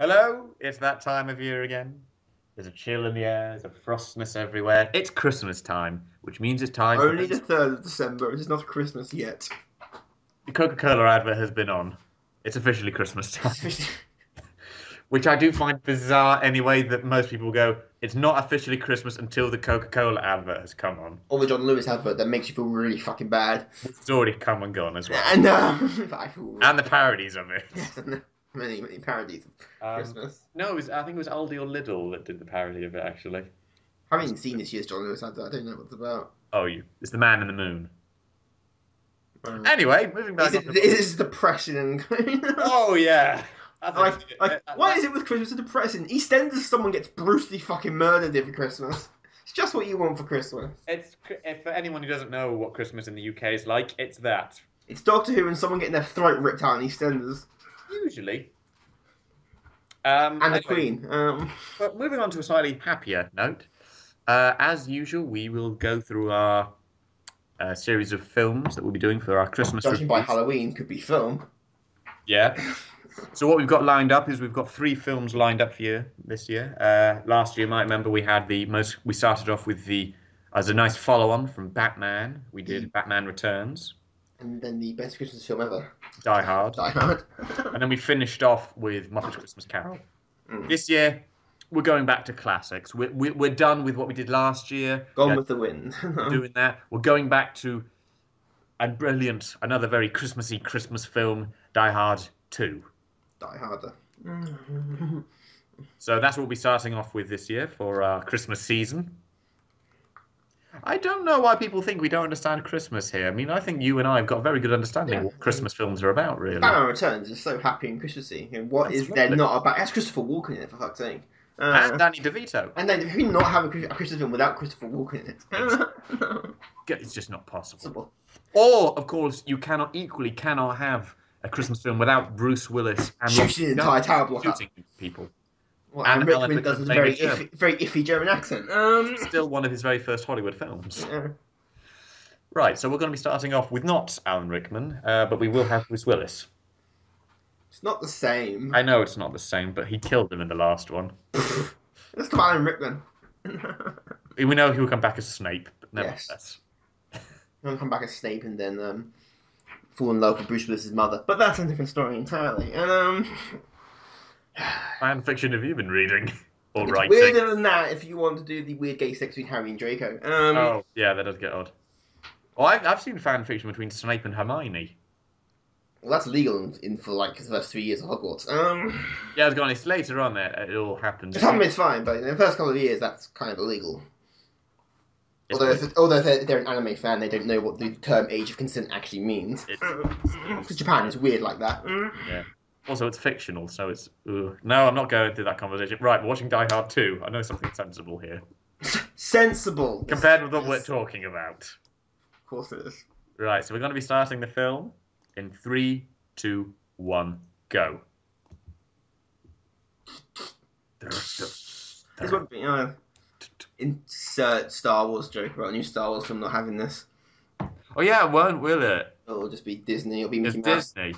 Hello, it's that time of year again. There's a chill in the air, there's a frostness everywhere. It's Christmas time, which means it's time for Only the 3rd of December. It is not Christmas yet. the Coca-Cola advert has been on. It's officially Christmas time, which I do find bizarre anyway that most people go, it's not officially Christmas until the Coca-Cola advert has come on, Or the John Lewis advert that makes you feel really fucking bad. which has already come and gone as well. And I feel And the parodies of it. yes, and many parodies of Christmas. No, I think it was Aldi or Lidl that did the parody of it, actually. I haven't even seen this year's John Lewis advert. I don't know what it's about. Oh, it's the Man in the Moon. Anyway, moving back on to... Is depression and Oh, yeah. Why is it with Christmas so depressing? EastEnders, someone gets brutally fucking murdered every Christmas. It's just what you want for Christmas. It's for anyone who doesn't know what Christmas in the UK is like, it's that. It's Doctor Who and someone getting their throat ripped out in EastEnders. Usually. And the Anyway, Queen. but moving on to a slightly happier note. As usual, we will go through our series of films that we'll be doing for our Christmas Judging by reviews. Halloween, could be film. Yeah. So what we've got lined up is we've got 3 films lined up for you this year. Last year, you might remember we had we started off with as a nice follow-on from Batman. We did Batman Returns, And then the best Christmas film ever. Die Hard, Die Hard. and then we finished off with Muppet Christmas Carol. Mm. This year, we're going back to classics. We're done with what we did last year. Gone with the Wind. Doing that. We're going back to another very Christmassy Christmas film, Die Hard 2. Die Harder. So that's what we'll be starting off with this year for our Christmas season. I don't know why people think we don't understand Christmas here. I mean, I think you and I have got a very good understanding of what Christmas films are about, really. Batman Returns is so happy and Christmassy. You know, what is there Absolutely. not about? That's Christopher Walken in it, for fuck's sake. And Danny DeVito. And then who not have a Christmas film without Christopher Walken in it? It's just not possible. Possible. Or, of course, you cannot have a Christmas film without Bruce Willis and Shooting the entire tower block up. shooting people. Well, And and Alan Rickman does Rickman a very playing a German. very iffy German accent. Still one of his very first Hollywood films. Yeah. Right, so we're going to be starting off with not Alan Rickman, but we will have Bruce Willis. It's not the same. I know it's not the same, but he killed him in the last one. Let's talk about Alan Rickman. We know he will come back as Snape, but nevertheless. He'll come back as Snape and then fall in love with Bruce Willis's mother. But that's a different story entirely. Fan fiction have you been reading? Or It's writing? weirder than that if you want to do the weird gay sex between Harry and Draco. Oh, yeah, that does get odd. Oh, I've seen fan fiction between Snape and Hermione. Well, that's legal in for like the first 3 years of Hogwarts. Yeah, I was going, it's later on that it all happens. Some of it's fine, but in the first couple of years, that's kind of illegal. It's Although if they're an anime fan, they don't know what the term age of consent actually means. Because Japan is weird like that. Yeah. Also, it's fictional, so it's... Ugh. No, I'm not going through that conversation. Right, we're watching Die Hard 2. I know something sensible here. Sensible. Compared with what Yes. we're talking about. Of course it is. Right, so we're going to be starting the film in 3, 2, 1, go. This would be, insert Star Wars joke about a new Star Wars film not having this. Oh yeah, it won't, will it? It'll just be Disney. It'll be It's Mickey Mouse. Disney.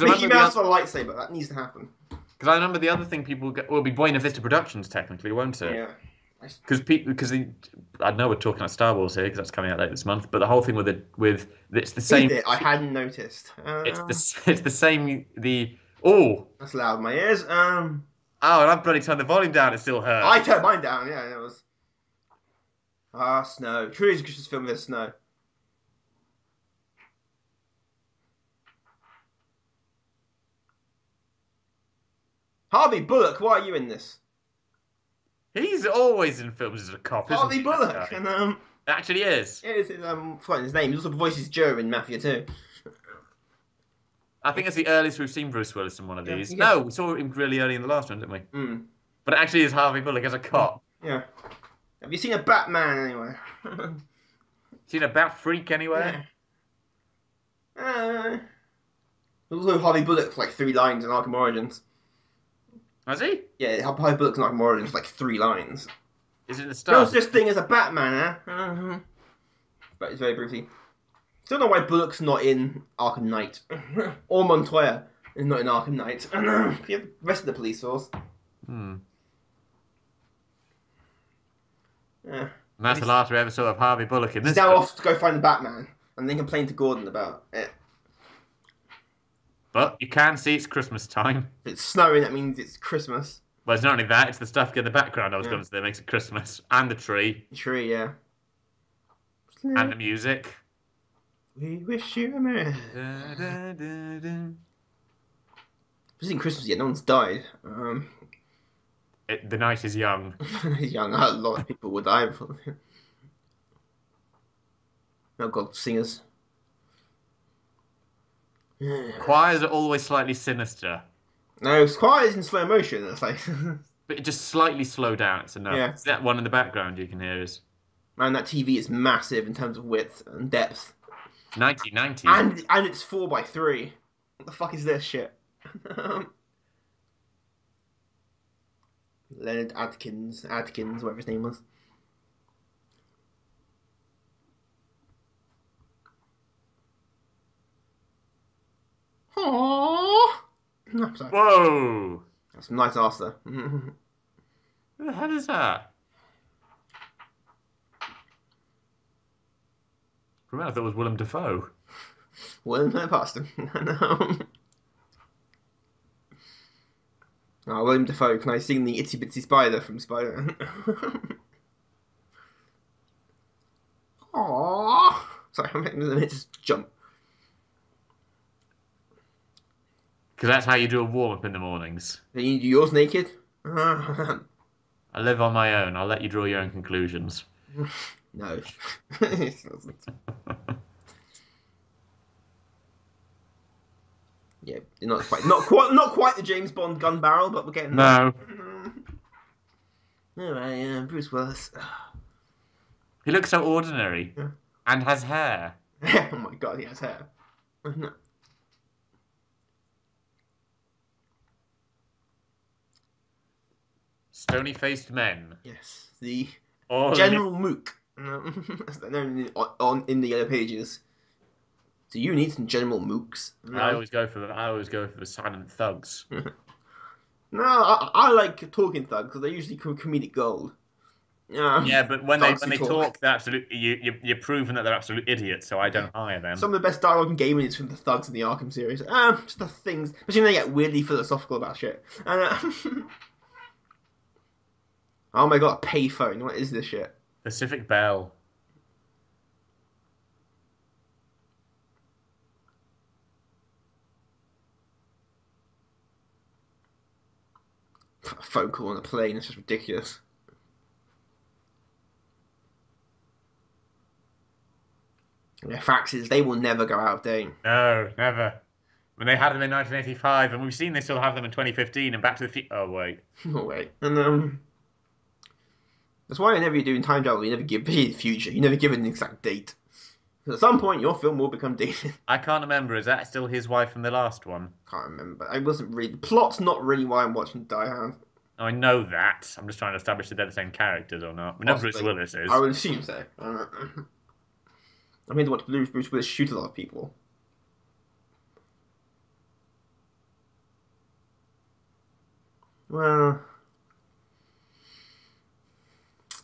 Mickey Mouse for a lightsaber. That needs to happen. Because I remember the other thing will be Buena Vista Productions, technically, won't it? Yeah. Because I know we're talking about Star Wars here because that's coming out later this month. But the whole thing with it's the same. Is it? I hadn't noticed. It's the same. That's loud in my ears. And I've bloody turned the volume down. It still hurts. I turned mine down. Yeah, it was. Snow. Truly, a Christmas film with snow. Harvey Bullock, why are you in this? He's always in films as a cop, isn't Harvey he? Bullock, That guy? and Actually is. it's forgotten his name. He also voices Joe in Mafia 2. I think it's the earliest we've seen Bruce Willis in one of Yeah, these. yeah. No, we saw him really early in the last one, didn't we? Mm. But it actually is Harvey Bullock as a cop. Yeah. Have you seen a Batman anywhere? Seen a bat freak anywhere? Yeah. Also, Harvey Bullock for like 3 lines in Arkham Origins. Has he? Yeah, Harvey Bullock's in Arkham Origins for like 3 lines. Is it the There start? was this thing as a Batman, But it's very briefly. Still don't know why Bullock's not in Arkham Knight. Or Montoya. Not in Arkham Knight. I know. You have the rest of the police force. Hmm. Yeah. And that's the last we ever saw of Harvey Bullock in He's this now film. off to go find the Batman, and then complain to Gordon about it. But you can see it's Christmas time. If it's snowing, that means it's Christmas. Well, it's not only that, it's the stuff in the background I was Yeah. going to say that makes it Christmas. And the tree. Tree, yeah. And the music. We wish you a merry. Da, da, da, da. This isn't Christmas yet. No one's died. The night is young. He's young. A lot of people would die before. Oh God, singers. Choirs are always slightly sinister. No, it's quiet in slow motion. It's like, But it just slightly slow down, it's enough. Yeah. It's that one in the background you can hear is man, that TV is massive in terms of width and depth, 1990. and it's 4:3. What the fuck is this shit? Leonard Adkins, whatever his name was. Aww. No, sorry. Whoa! That's some nice ass there. Who the hell is that? For a minute I thought it was Willem Dafoe. Well, no, past him. No. Oh, William Dafoe, can I sing the Itsy Bitsy Spider from Spider? Aww. Sorry, I'm making a just jump. Because that's how you do a warm-up in the mornings. Can you do yours naked? I live on my own. I'll let you draw your own conclusions. No. Yeah, not quite the James Bond gun barrel, but we're getting No. there. Alright, Bruce Willis. He looks so ordinary. Yeah. And has hair. Oh my God, he has hair. Stony-faced men. Yes, the All General Mook. As they're known in the Yellow Pages. Do you need some General Mooks? No, I always go for the silent thugs. no, I like talking thugs because they're usually comedic gold. Yeah, but when they thugs who talk, they're you're proven that they're absolute idiots, so I don't hire them. Some of the best dialogue in gaming is from the thugs in the Arkham series. Just the things, especially when they get weirdly philosophical about shit. And, oh my God, a payphone. What is this shit? Pacific Bell. A phone call on a plane. It's just ridiculous. Yeah, faxes, they will never go out of date. No, never. When they had them in 1985, and we've seen they still have them in 2015 and Back to the Future. Oh wait. Oh wait, and that's why whenever you're doing time travel, you never give the future. You never give it an exact date. Because at some point, your film will become dated. I can't remember. Is that still his wife from the last one? Can't remember. I wasn't really. The plot's not really why I'm watching Die Hard. Oh, I know that. I'm just trying to establish if they're the same characters or not. We know Bruce Possibly. Willis is. I would assume so. I'm here to watch Bruce Willis shoot a lot of people. Well,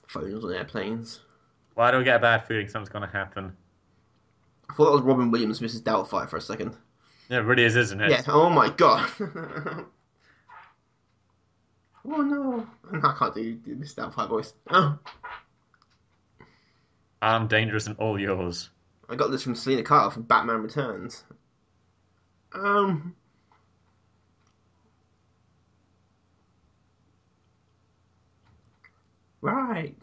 phones on airplanes. Why do I get a bad feeling something's going to happen? I thought that was Robin Williams, Mrs. Doubtfire for a second. Yeah, it really is, isn't it? Yeah. Oh my God. Oh no! I can't do Mrs. Doubtfire voice. Oh. I'm dangerous and all yours. I got this from Selena Kyle from Batman Returns. Right.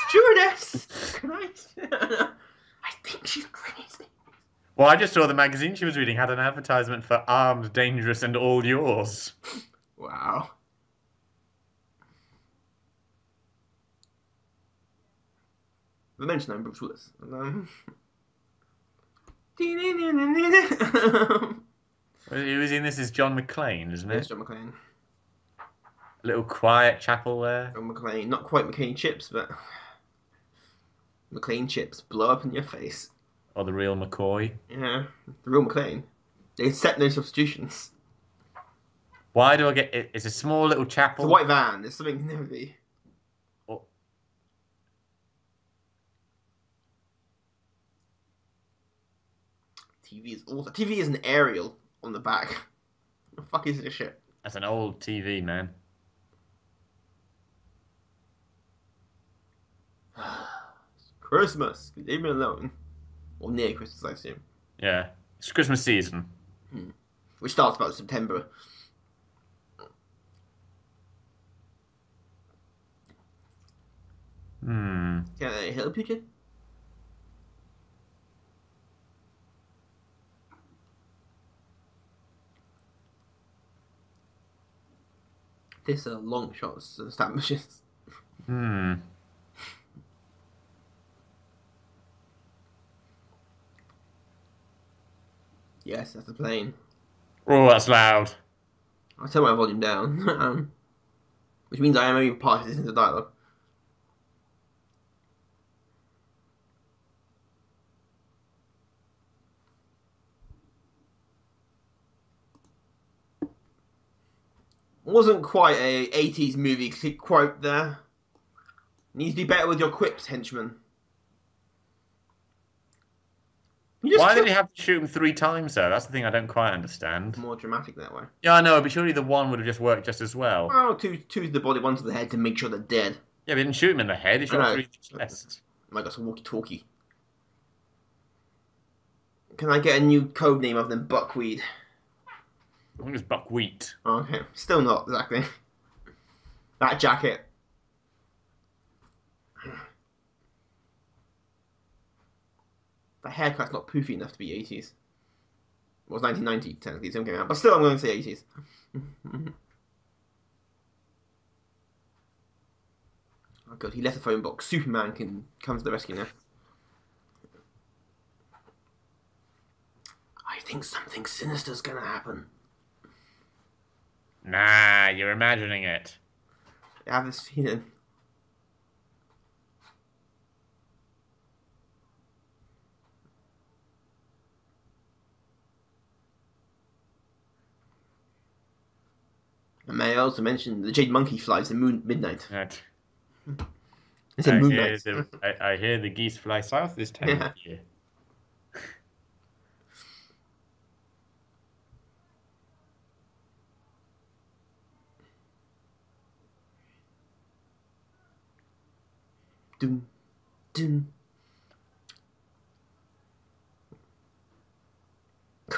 Stewardess! Can I? I think she's crazy. Well, I just saw the magazine she was reading had an advertisement for Armed, Dangerous, and All Yours. Wow. The mention I'm Bruce Willis. Who is in this is John McClane, isn't Yes, it? John McClane. A little quiet chapel there. John McClane. Not quite McCain chips, but McClane chips blow up in your face. Or the real McCoy. Yeah, the real McClane. They accept no substitutions. Why do I get it? It's a small little It's a chapel. white van. There's something never be. Oh, TV is also TV is an aerial on the back. The fuck is this shit? that's an old TV, man. Christmas. Leave me alone. Or near Christmas, I assume. Yeah, it's Christmas season. Which starts about September. Hmm. Can I help you, kid? This long shots establishes. Hmm. Yes, that's a plane. Oh, that's loud. I'll turn my volume down. Which means I am only part listening to dialogue. Wasn't quite a 80s movie quote there. Needs to be better with your quips, henchman. Why did he have to shoot him 3 times, though? That's the thing I don't quite understand. More dramatic that way. Yeah, I know, but surely the one would have just worked just as well. Well, two to the body, one to the head to make sure they're dead. Yeah, but he didn't shoot him in the head. He I shot know. 3 in the chest. Oh my god, it's a walkie-talkie. Can I get a new code name of them? Buckwheat. I think it's buckwheat. Okay, still not exactly. That jacket. The haircut's not poofy enough to be 80s. Well, it was 1990 technically, so I'm going out, but still, I'm going to say 80s. Oh god, he left the phone box. Superman can come to the rescue now. I think something sinister's gonna happen. Nah, you're imagining it. I have this feeling. And may I also mention the Jade Monkey flies in midnight. Right. It's in moonlight. I hear the geese fly south this time of year. Dun, dun.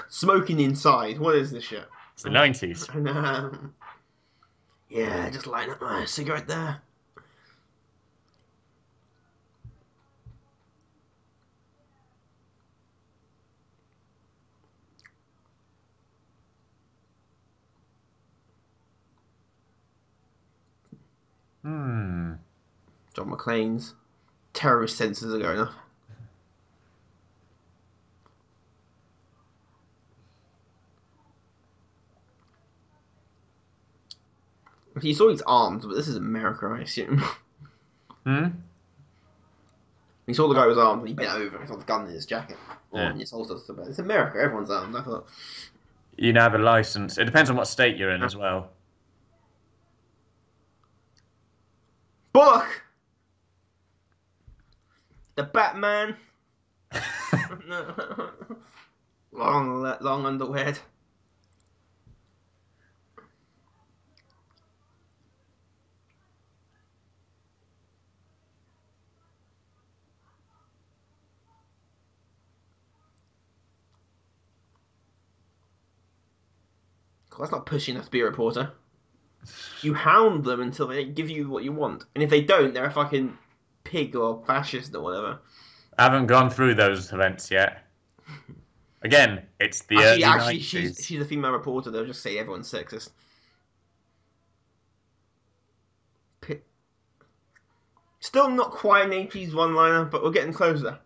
Smoking inside. What is this shit? It's the 90s. Yeah, just lighting up my cigarette there. Hmm. John McClane's terrorist sensors are going off. You saw his arms, but this is America, I assume. Hmm? You saw the guy with his arms, and he bent over and got the gun in his jacket. Or Yeah. in his holster. But it's America, everyone's armed, I thought. You now have a license. It depends on what state you're in as well. Bullock! The Batman! long underwear. That's not pushing enough to be a reporter. You hound them until they give you what you want. And if they don't, they're a fucking pig or fascist or whatever. I haven't gone through those events yet. Again, it's the Actually, early 90s. she's a female reporter. They'll just say everyone's sexist. Still not quite an 80s one-liner, but we're getting closer.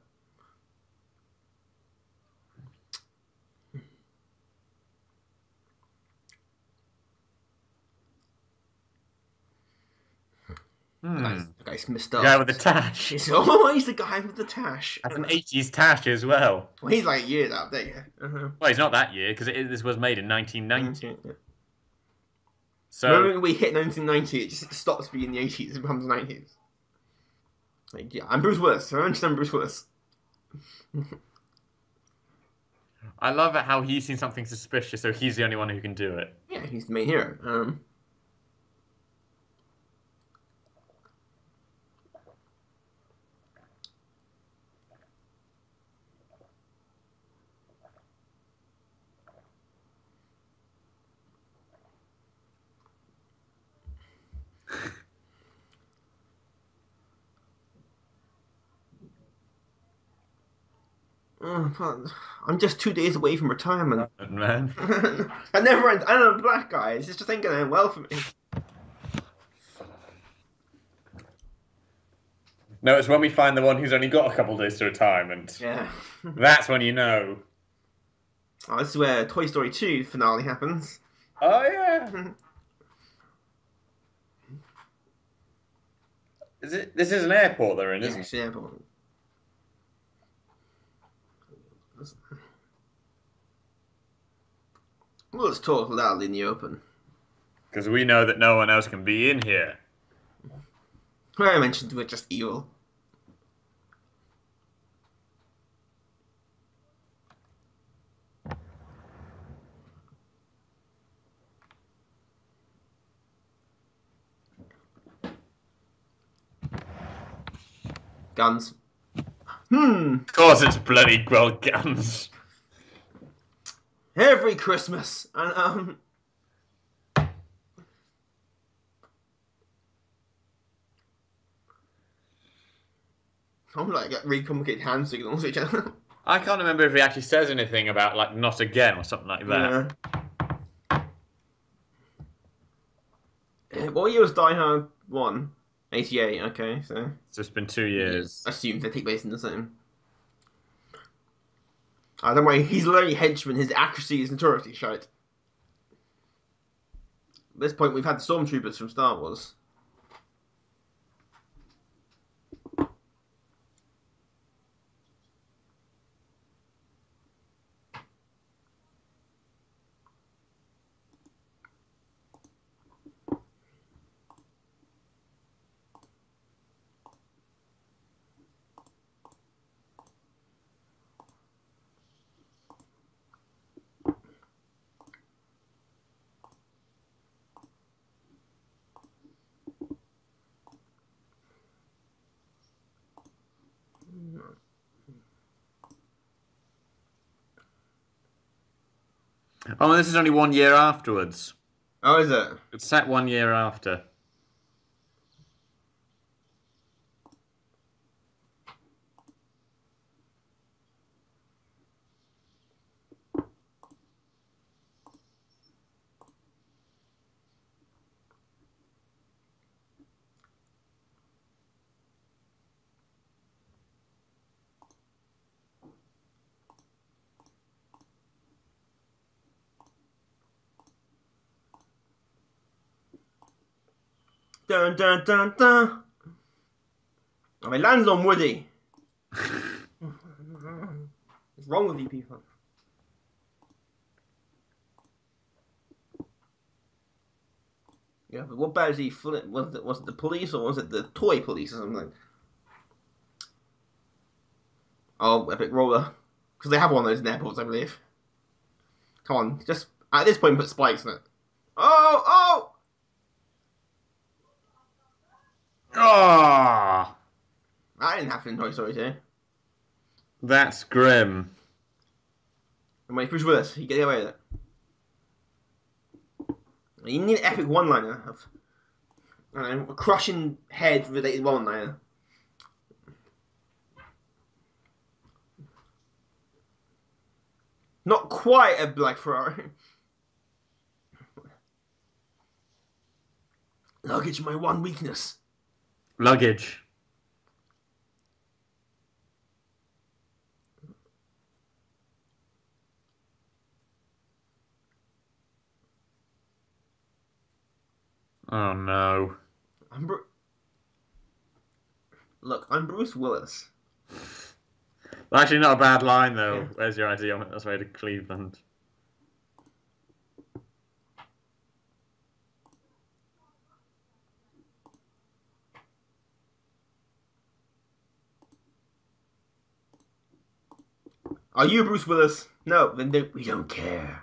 Okay, it's messed The guy up. with the tash. It's always the guy with the tash. That's an 80s tash as well. Well, he's like years out there. Well, he's not that year because this was made in 1990. Okay, yeah. The So moment we hit 1990, it just stops being the 80s. It becomes 90s. Like, yeah, I'm Bruce Willis. I understand Bruce Willis. I love it how he's seen something suspicious, so he's the only one who can do it. Yeah, he's the main hero. I'm just 2 days away from retirement. Man. I never end. I'm a black guy. It's just ain't gonna end well for me. No, it's when we find the one who's only got a couple days to retirement. Yeah. That's when you know. Oh, this is where Toy Story 2 finale happens. Oh yeah. Is it? This is an airport they're in, isn't it? Yeah, but... Let's talk loudly in the open. Because we know that no one else can be in here. Where I mentioned we're just evil. Guns. Of course, it's bloody well guns. Every Christmas. And, I'm like, got really complicated hand signals each other. I can't remember if he actually says anything about, like, not again or something like that. Yeah. What year was Die Hard 1? 88, okay, so... It's just been 2 years. Assume they take place in the same. Don't worry, he's literally henchman, his accuracy is notoriously shite. At this point, we've had the Stormtroopers from Star Wars. Oh, and this is only 1 year afterwards. Oh, is it? It's set 1 year after. Dun dun dun dun! Oh, it lands on Woody. What's wrong with you people? Yeah, but what bad is he? Was it the police or was it the toy police or something? Oh, Epic Roller. Because they have one of those in airports, I believe. Come on, just at this point put spikes in it. Oh, oh! Ah, That didn't happen in Toy Story 2. that's grim. And wait, Bruce Willis, he get away with it. You need an epic one-liner of, I don't know, a crushing head-related one-liner. Not quite a Black Ferrari. Luggage, my one weakness. Luggage. Oh no. Look, I'm Bruce Willis. Actually, not a bad line though. Yeah. Where's your ID? On it? That's way to Cleveland. Are you Bruce Willis? No, then we don't care.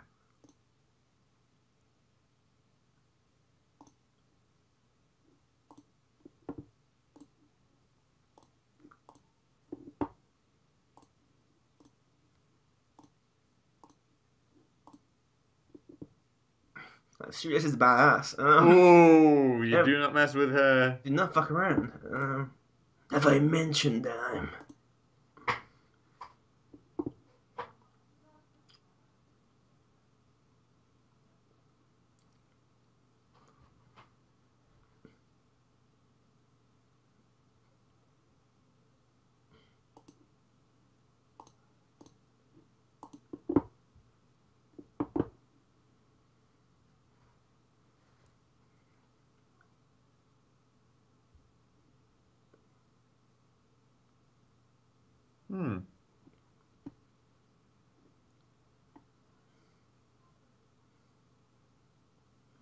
Serious is badass. Oh, you Yeah, do not mess with her. do not fuck around. Have I mentioned that I'm... Hmm.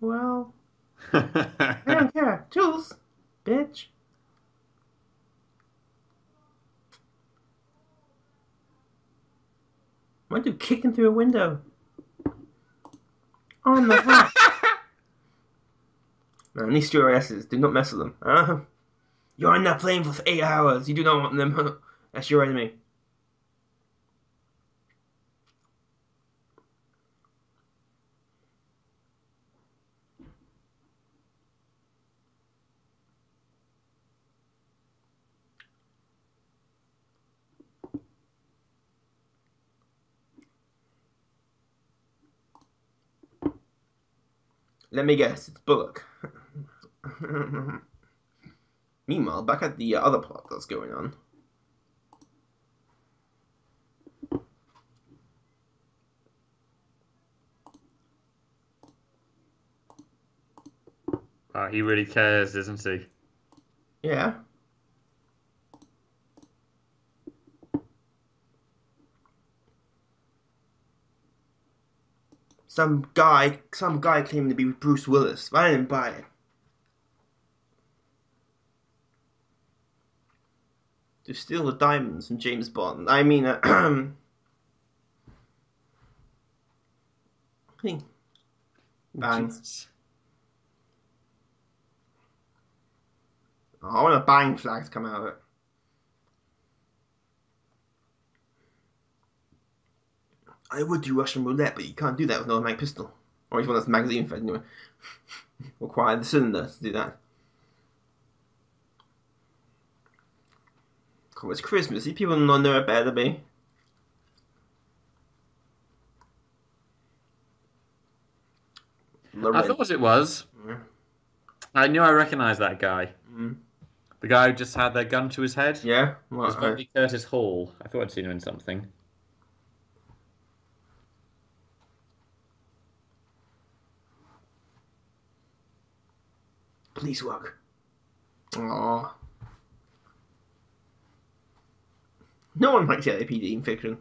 Well, I don't care. Jules, bitch. Why do kicking through a window? On the hat. Man, these stewardesses, do not mess with them. You're on that plane for 8 hours. You do not want them. That's your enemy. Let me guess, it's Bullock. Meanwhile, back at the other plot that's going on. He really cares, doesn't he? Yeah. Some guy claiming to be Bruce Willis. I didn't buy it. To steal the diamonds from James Bond. I mean, bang. Jesus. Oh, I want a bang flag to come out of it. I would do Russian roulette, but you can't do that with an automatic pistol. Or even one that's magazine fed anyway. Require the cylinder to do that. Come, it's Christmas. These people don't know it better than me. I thought it was. Mm. I knew I recognised that guy. Mm. The guy who just had their gun to his head. Yeah? It was Bobby Curtis Hall. I thought I'd seen him in something. Police work. Aww. No one likes the LAPD in fiction.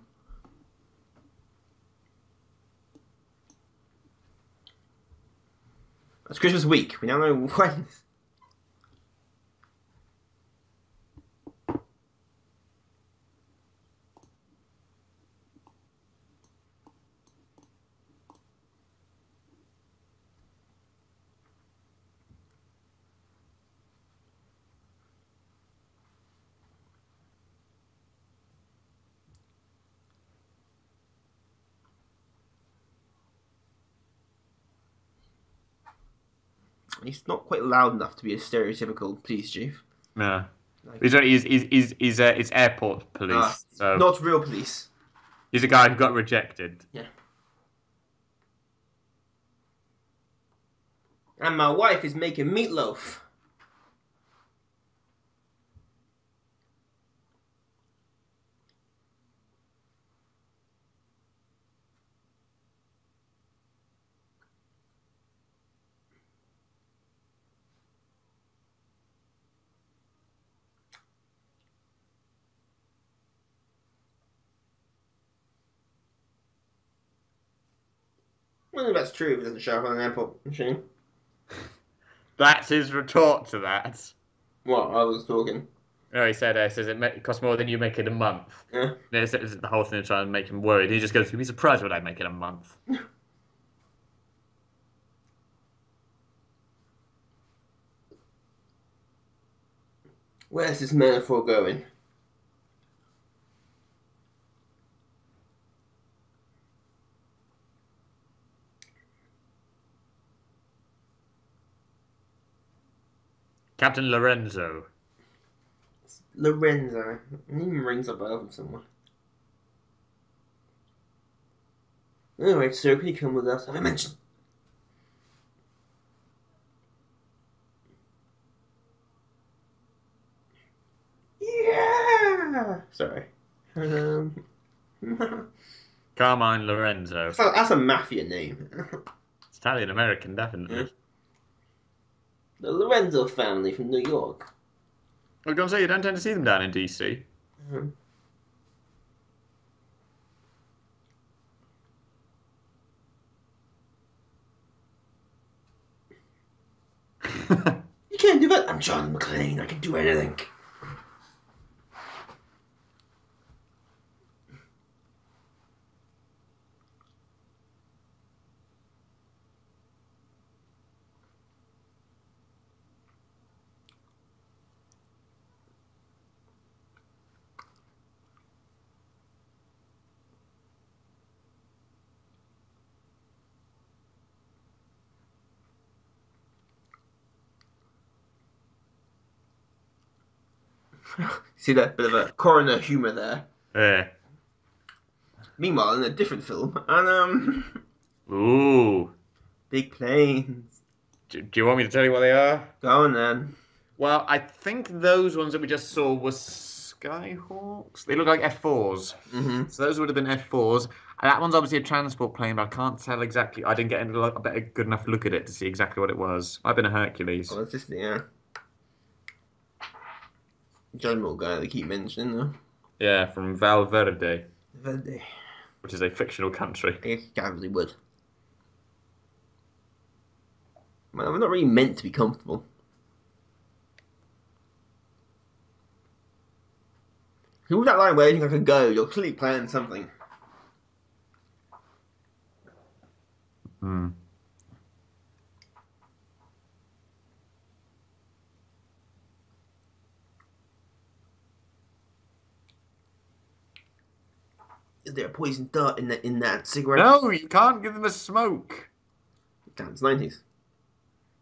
It's Christmas week. We now know when. He's not quite loud enough to be a stereotypical police chief. No. Like, It's airport police. So not real police. he's a guy who got rejected. Yeah. And my wife is making meatloaf. wonder if that's true if it doesn't show up on an airport machine. That's his retort to that. What, I was talking. No, he said, says it costs more than you make in a month. Yeah. It's the whole thing trying to make him worried. He just goes, "You'd be surprised what I make in a month." Where's this metaphor going? Captain Lorenzo. Lorenzo. It even rings a bell from somewhere. Alright, sir, can you come with us? Have I mentioned? Yeah! Sorry. Carmine Lorenzo. That's a mafia name. It's Italian American, definitely. Yeah. The Lorenzo family from New York. I was going to say, you don't tend to see them down in DC. Mhm. You can't do that. I'm John McClane. I can do anything. See that bit of a coroner humour there. Yeah. Meanwhile, in a different film, and Ooh. big planes. Do you want me to tell you what they are? Go on then. Well, I think those ones that we just saw were Skyhawks. They look like F4s. Mm-hmm. So those would have been F4s. And that one's obviously a transport plane, but I can't tell exactly. I didn't get a good enough look at it to see exactly what it was. Might have been a Hercules. Oh, it's just the general guy they keep mentioning though. Yeah, from Valverde, Verde. which is a fictional country. I guess you probably would. Man, I'm not really meant to be comfortable. Who's that line where you think I could go? You're clearly planning something. Hmm. Is there a poison dart in that cigarette? No, you can't give them a smoke. Damn, it's 90s.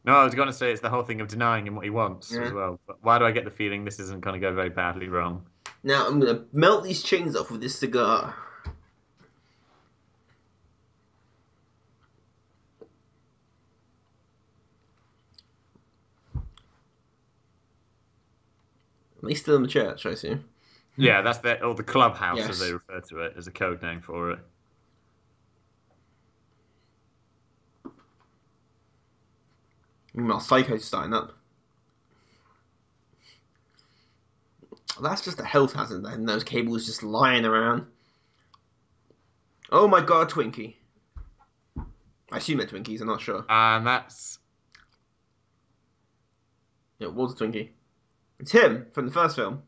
No, I was going to say it's the whole thing of denying him what he wants Yeah. as well. But why do I get the feeling this isn't going to go very badly wrong? Now I'm gonna melt these chains off with this cigar. At least still in the church, I assume. Yeah, that's or the clubhouse Yes. as they refer to it, as a code name for it. Meanwhile, Psycho's starting up. That's just a health hazard then, those cables just lying around. Oh my god, Twinkie. I assume they're Twinkies, I'm not sure. And that's Yeah, Walter Twinkie. It's him from the first film.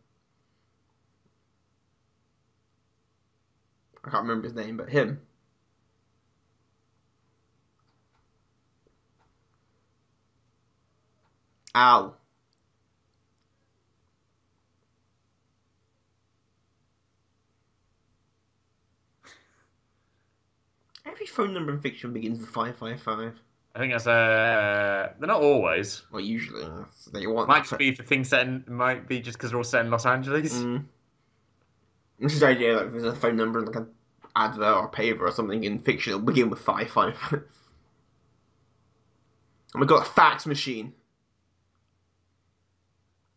I can't remember his name, but him. Al. Every phone number in fiction begins with 555. I think that's they're not always. Well, usually. So they want Might just be the thing set in, might be just because they're all set in Los Angeles. Mm. This is the idea that if there's a phone number in like an advert or a paper or something in fiction, it'll begin with 555. Oh my god, a fax machine.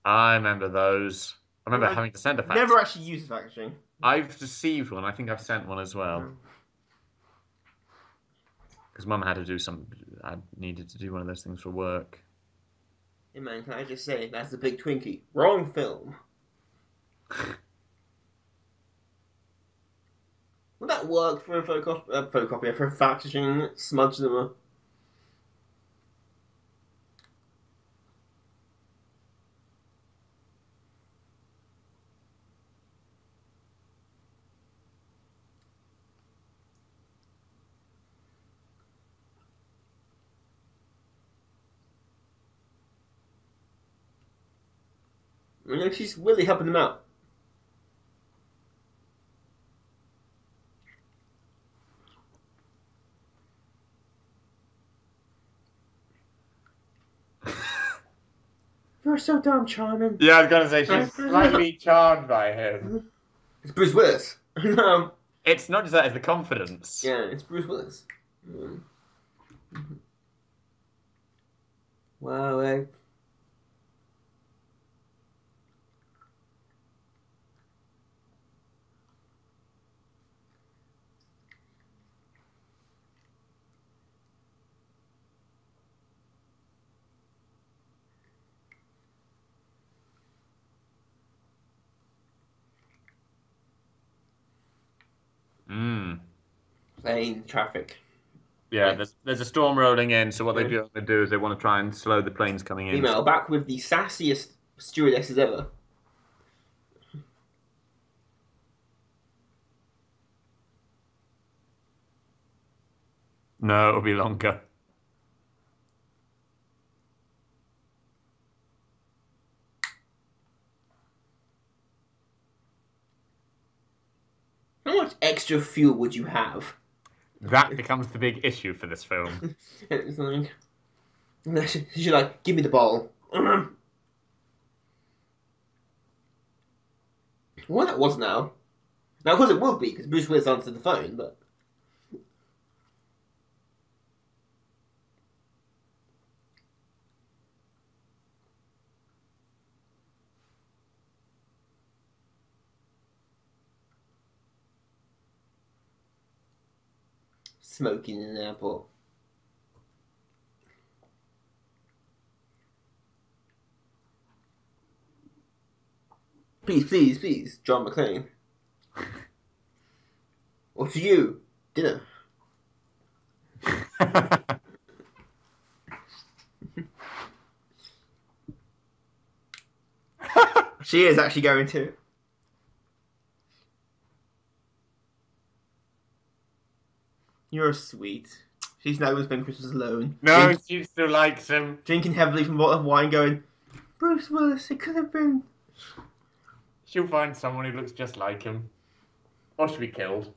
I remember those. I remember I've having to send a fax. Never actually used a fax machine. I've received one. I think I've sent one as well. Because Mum had to do some. I needed to do one of those things for work. Hey man, can I just say, that's the big Twinkie. Wrong film. Would that work for a photocopier, for a fax machine? Smudge them up. You know, she's really helping them out. You're so damn charming. Yeah, I was gonna say she's slightly charmed by him. It's Bruce Willis. No. It's not just that; it's the confidence. Yeah, it's Bruce Willis. Wow, eh? Mm. Plane traffic. Yeah, there's a storm rolling in, so what they do is they want to try and slow the planes coming in. Email back with the sassiest stewardesses ever. No, it'll be longer. How much extra fuel would you have? That becomes the big issue for this film. It's like, she's like, give me the ball. Well, that was now. Now, of course, it will be because Bruce Willis answered the phone, but. Smoking in an airport. Please, please, please, John McClane. Or to you, dinner. She is actually going to. You're sweet. She's now going to spend Christmas alone. No, she still likes him. Drinking heavily from a bottle of wine, going, Bruce Willis, it could have been. She'll find someone who looks just like him. Or she'll be killed.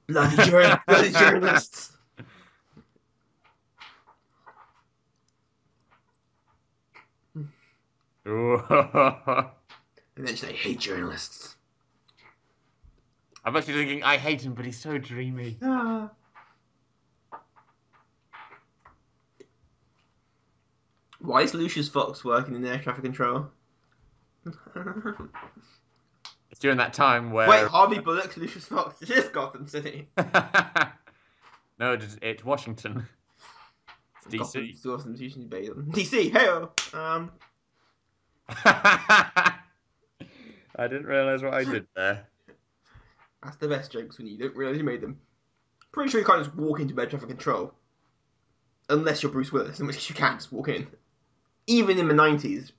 Bloody journalists. Eventually, I hate journalists. I'm actually thinking, I hate him, but he's so dreamy. Ah. Why is Lucius Fox working in air traffic control? It's during that time where... Wait, Harvey Bullock, Lucius Fox. It is Gotham City. No, it's Washington. It's DC. Gotham City. DC, hey I didn't realise what I did there. That's the best jokes when you don't realise you made them. Pretty sure you can't just walk into air traffic control. Unless you're Bruce Willis, in which case you can't just walk in. Even in the 90s.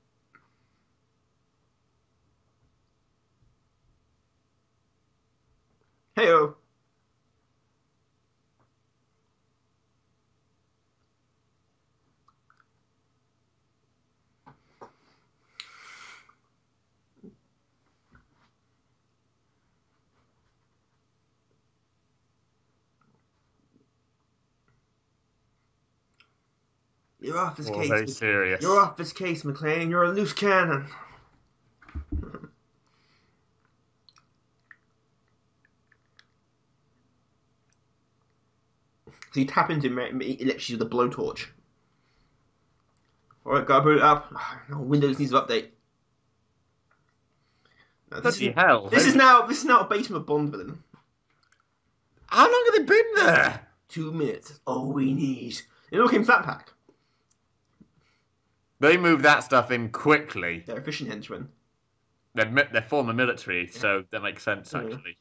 Heyo. You're off this case. Very serious. You're off this case, McClane. You're a loose cannon. So you tap into electricity with a blowtorch. Alright, gotta boot it up. No, Windows needs to update. No, Bloody hell. This is now a basement Bond villain. How long have they been there? 2 minutes. All we need. It all came flat pack. They move that stuff in quickly. They're efficient henchmen. They're former military, Yeah. so that makes sense Yeah. actually.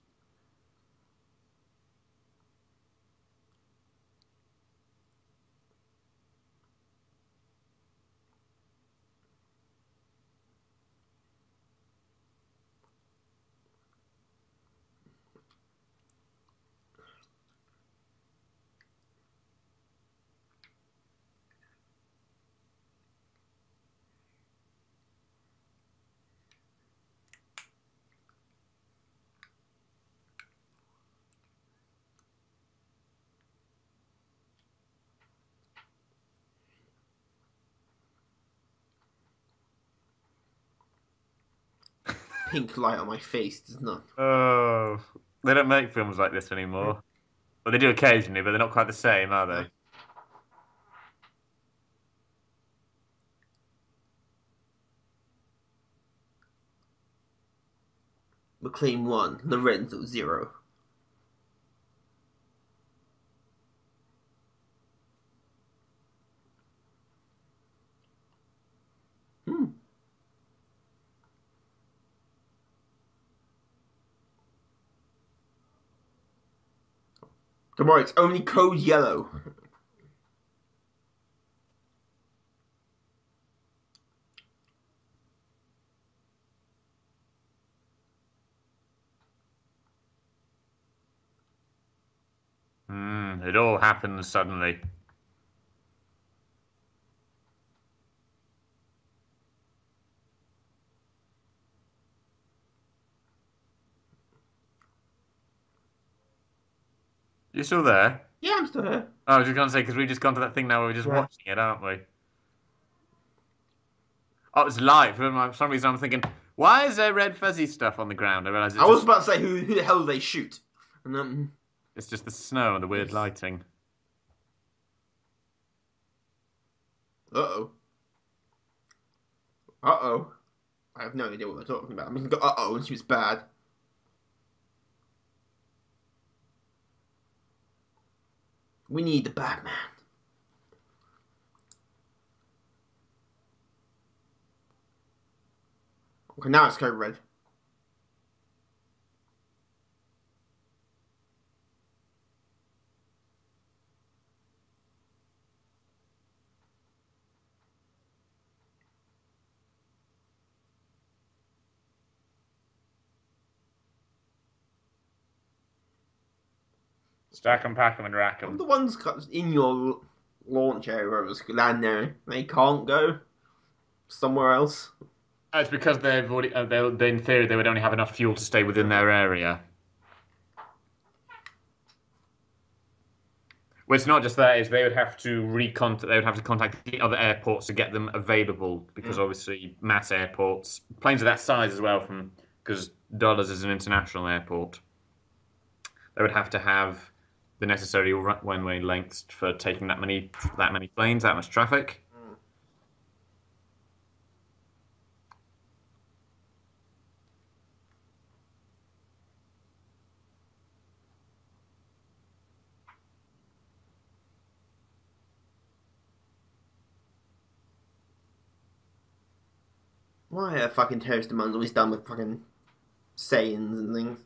Pink light on my face does not. Oh, they don't make films like this anymore. Well, they do occasionally, but they're not quite the same, are No. they? McLean 1, Lorenzo 0. Hmm. Tomorrow it's only code yellow. It all happens suddenly. You still there? Yeah, I'm still here. Oh, I was just gonna say because we've just gone to that thing now where we're just Yeah. watching it, aren't we? Oh, it's live. For some reason, I'm thinking, why is there red fuzzy stuff on the ground? I realise I it's was just about to say who the hell do they shoot? And it's just the snow and the weird yes. lighting. Uh-oh. Uh-oh. I have no idea what they're talking about. I'm gonna go uh-oh and she was bad. We need the Batman. Okay, now it's code red. Stack 'em, pack 'em, and rack What are 'em. the ones in your launch area where it was land there? They can't go somewhere else. It's because they've already, they in theory, they would only have enough fuel to stay within Okay. their area. Well, it's not just that; is they would have to recontact. They would have to contact the other airports to get them available because Yeah. obviously mass airports, planes of that size as well, from because Dulles is an international airport. They would have to have the necessary runway lengths for taking that many planes, that much traffic. Why are fucking terrorist demands always done with fucking sayings and things?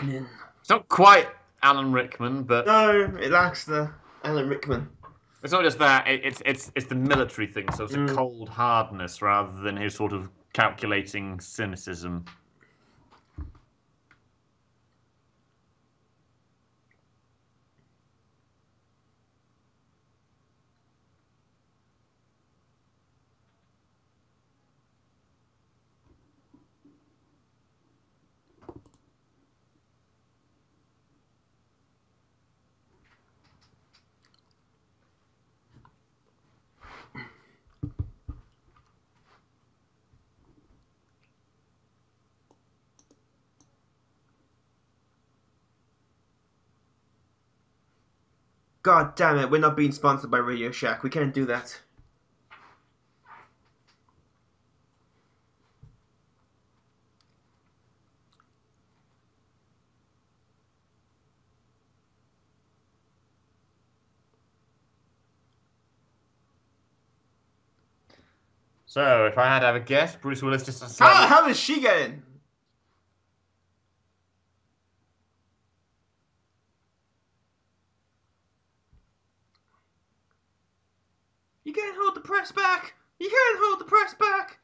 Rickman. It's not quite Alan Rickman, but No, it lacks the Alan Rickman. it's not just that. It's the military thing. So it's a Mm. cold hardness rather than his sort of calculating cynicism. God damn it, we're not being sponsored by Radio Shack. We can't do that. So if I had to have a guess, Bruce Willis just decided. How does she get in? You can't hold the press back! You can't hold the press back!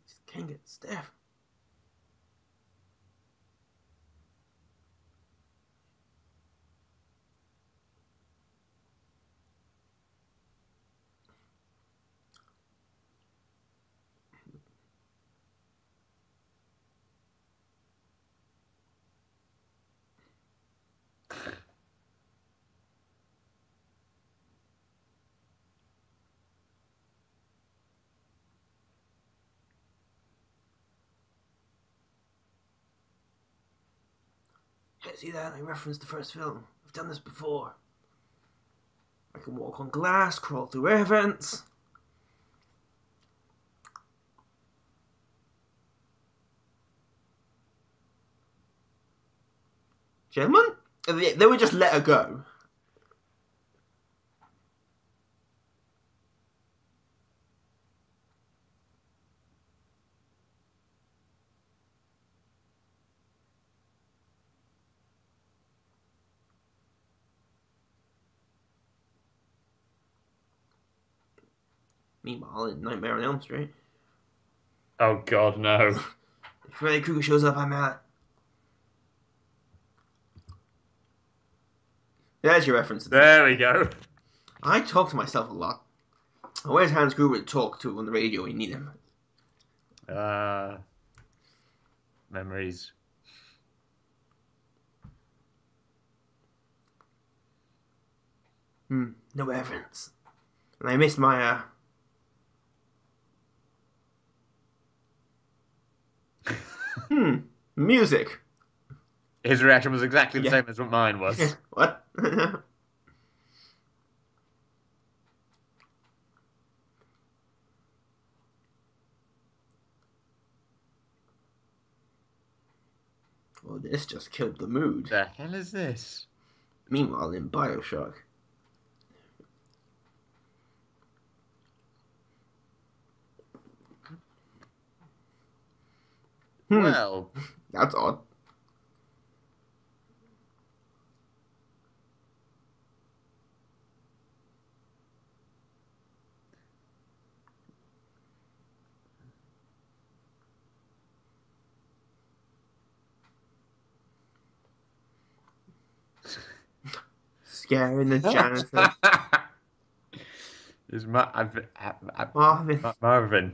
Just can't get Steph. Hey, see that? I referenced the first film. I've done this before. I can walk on glass, crawl through air vents. Gentlemen? They would just let her go. Meanwhile, in Nightmare on Elm Street, Oh God, no! if Freddy Krueger shows up, I'm out. There's your reference. There we go. I talk to myself a lot. Where's Hans Gruber to talk to on the radio when you need him? Memories. No evidence. And I missed my, music. His reaction was exactly the Yeah. same as what mine was. What? Well, this just killed the mood. The hell is this? Meanwhile, in Bioshock. Well, That's odd. Scaring the janitor. is Marvin. Marvin.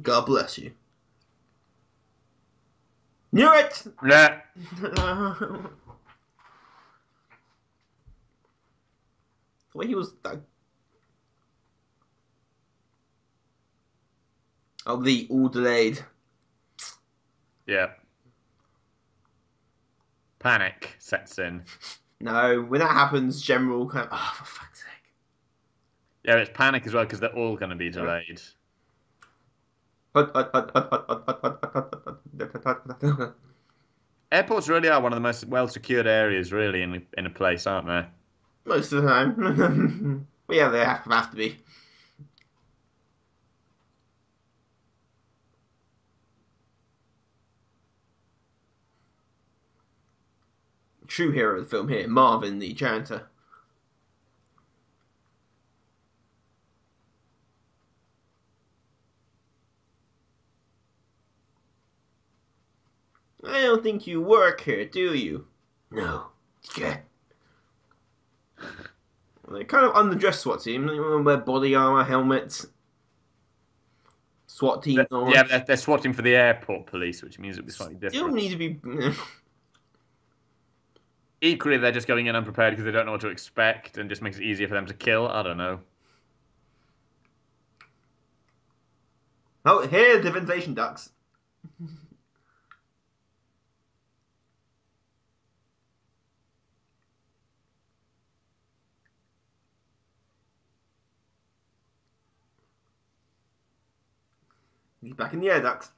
God bless you. Knew it! Nah. The way he was... Oh, the all delayed. Yeah. Panic sets in. No, when that happens, General kind of... Oh, for fuck's sake. Yeah, it's panic as well because they're all going to be delayed. Airports really are one of the most well secured areas, really, in a place, aren't they? Most of the time. But yeah, they have to be. True hero of the film here, Marvin the janitor. I don't think you work here, do you? No. Yeah. They kind of underdressed SWAT team. They wear body armor, helmets, SWAT team Yeah, knowledge. they're swatting for the airport police, which means it'll be slightly Still different. need to be. Equally, they're just going in unprepared because they don't know what to expect and just makes it easier for them to kill. I don't know. Oh, here are the ventilation ducts. He's back in the air ducts.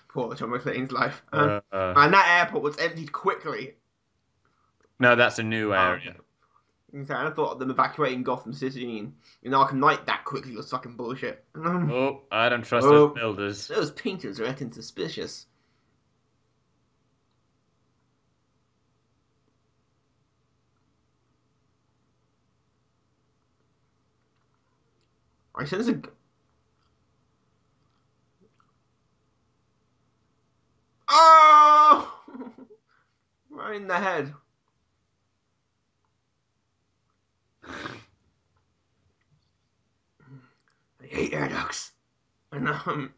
Poor John McClane's life. And that airport was emptied quickly. No, that's a new Um, area. I thought them evacuating Gotham City in Arkham Knight that quickly was fucking bullshit. Oh, I don't trust those Oh, builders. those painters are acting suspicious. I sense a. Oh! Right in the head. I hate air ducts. And and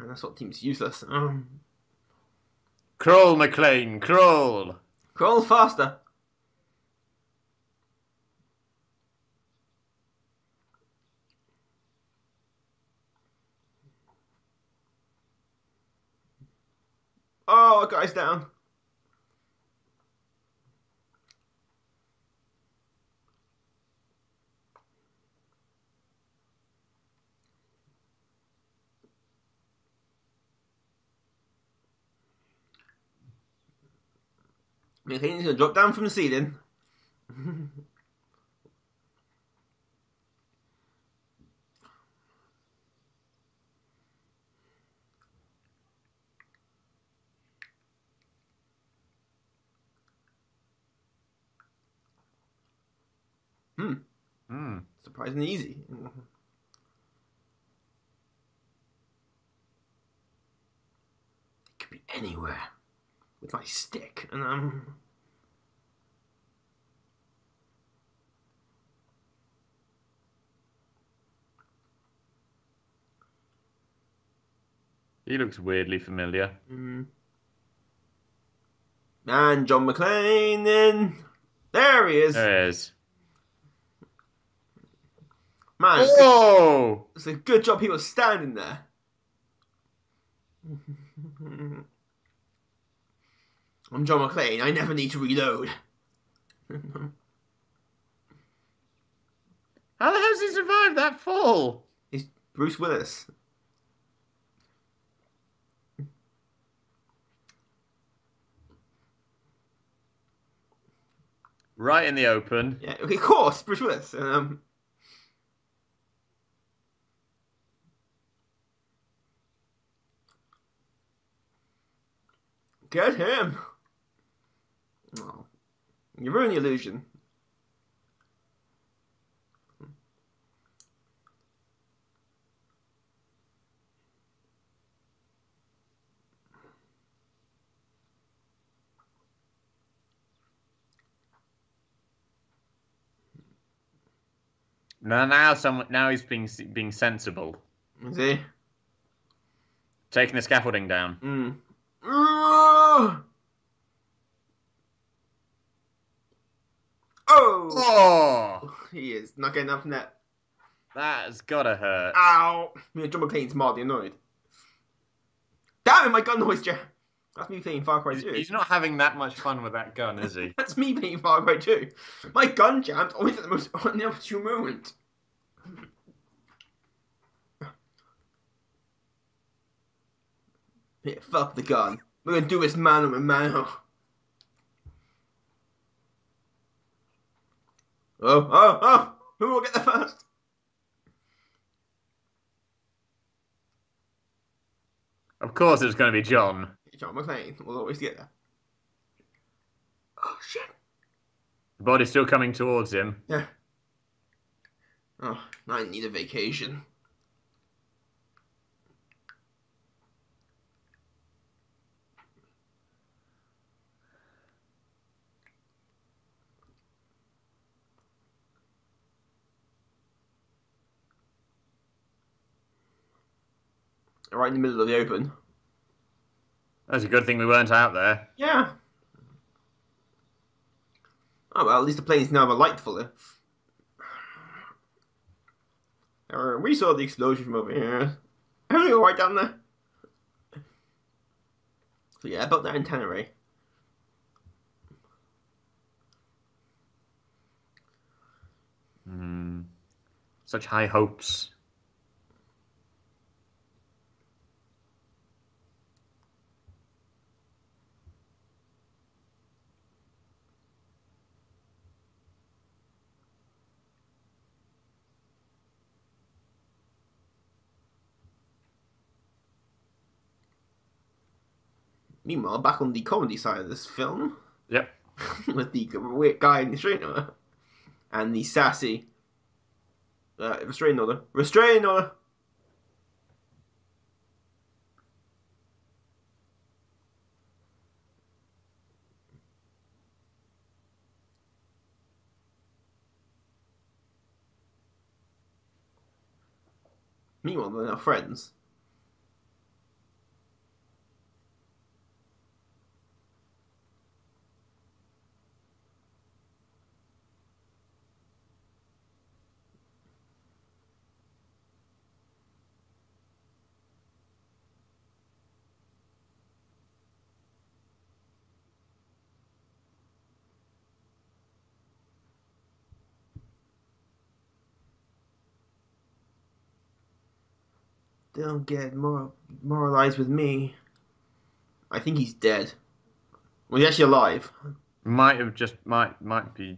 that's what team's useless. Crawl, McLean, crawl. Crawl faster. Oh, a guy's down. McLean's gonna drop down from the ceiling. Hmm. Surprisingly easy. It could be anywhere with my stick. And He looks weirdly familiar. and John McClane in. There he is. There it is. Man, Oh! it's a good job he was standing there. I'm John McClane. I never need to reload. How the hell does he survive that fall? He's Bruce Willis. Right in the open. Yeah, of course, Bruce Willis. Get him. Oh, you ruined the illusion. Now he's being sensible, Is he? taking the scaffolding down. Mm. Oh! Oh, He is not getting enough net. that's gotta hurt. Ow! John McClane's mildly annoyed. Damn it, my gun noise, Jeff! That's me playing Far Cry 2. He's not having that much fun with that gun, is he? That's me playing Far Cry 2. My gun jammed always at the most inopportune moment. Yeah, fuck the gun. We're gonna do this mano a mano. Oh! Who will get there first? Of course, it's going to be John. John McClane will always get there. Oh, shit. The body's still coming towards him. Yeah. Oh, I need a vacation. Right in the middle of the open. That's a good thing we weren't out there. Yeah. Oh, well, at least the plane's now have a light fuller. We saw the explosion from over here. Everything all right down there? So yeah, about that antenna array. Such high hopes. Meanwhile, back on the comedy side of this film, Yep. with the weird guy in the restraining order and the sassy restraining order. Restraining order! Meanwhile, they're now friends. Don't get moralized with me. I think he's dead. Well, he's actually alive. Might be.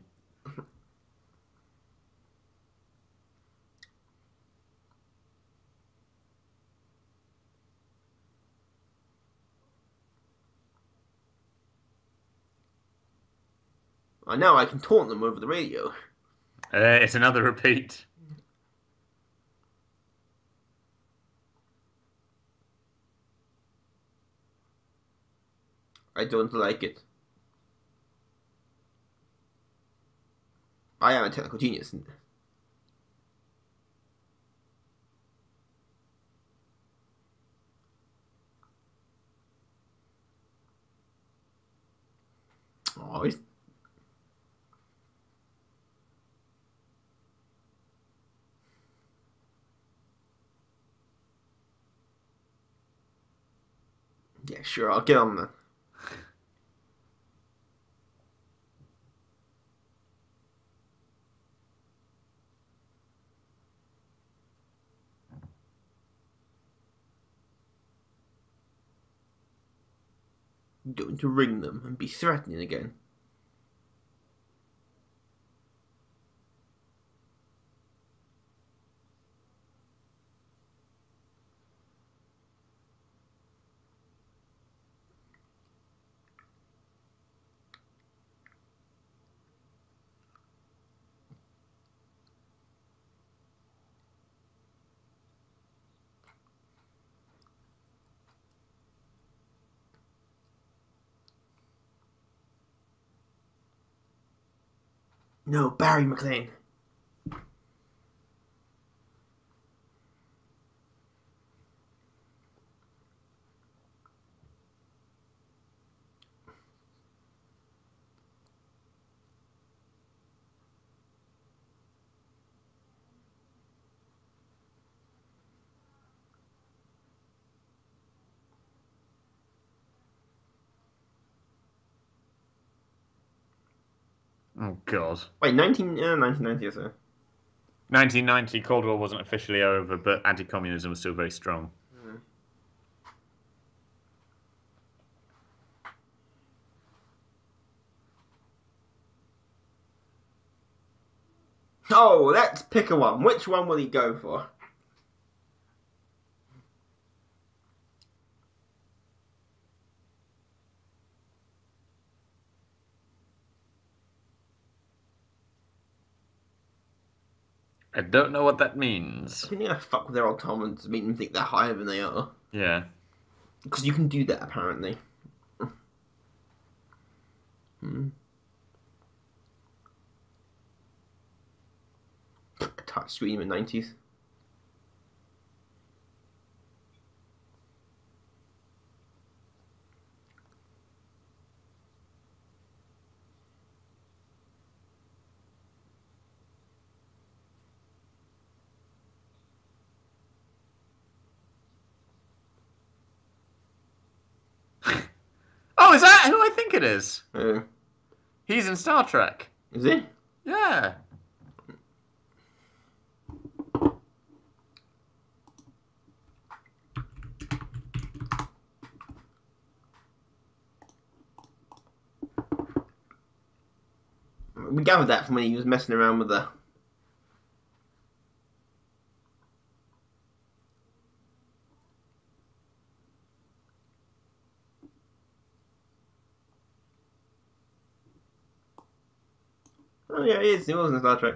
Now I can taunt them over the radio. It's another repeat. I don't like it. I am a technical genius. Oh, he's... Yeah, sure, I'll get on that. Going to ring them and be threatening again. No, Barry McLean. Oh God. Wait, 1990 or so. 1990, Cold War wasn't officially over, but anti-communism was still very strong. Oh, let's pick a one. Which one will he go for? I don't know what that I means. think they're gonna fuck with their old tolerance, make them think they're higher than they are. Yeah. Because you can do that, apparently. Touch screen in the 90s. Oh, is that who I think it is? Uh, He's in Star Trek. is it? Yeah. We gathered that from when he was messing around with the. Oh yeah, he is. He was in Star Trek.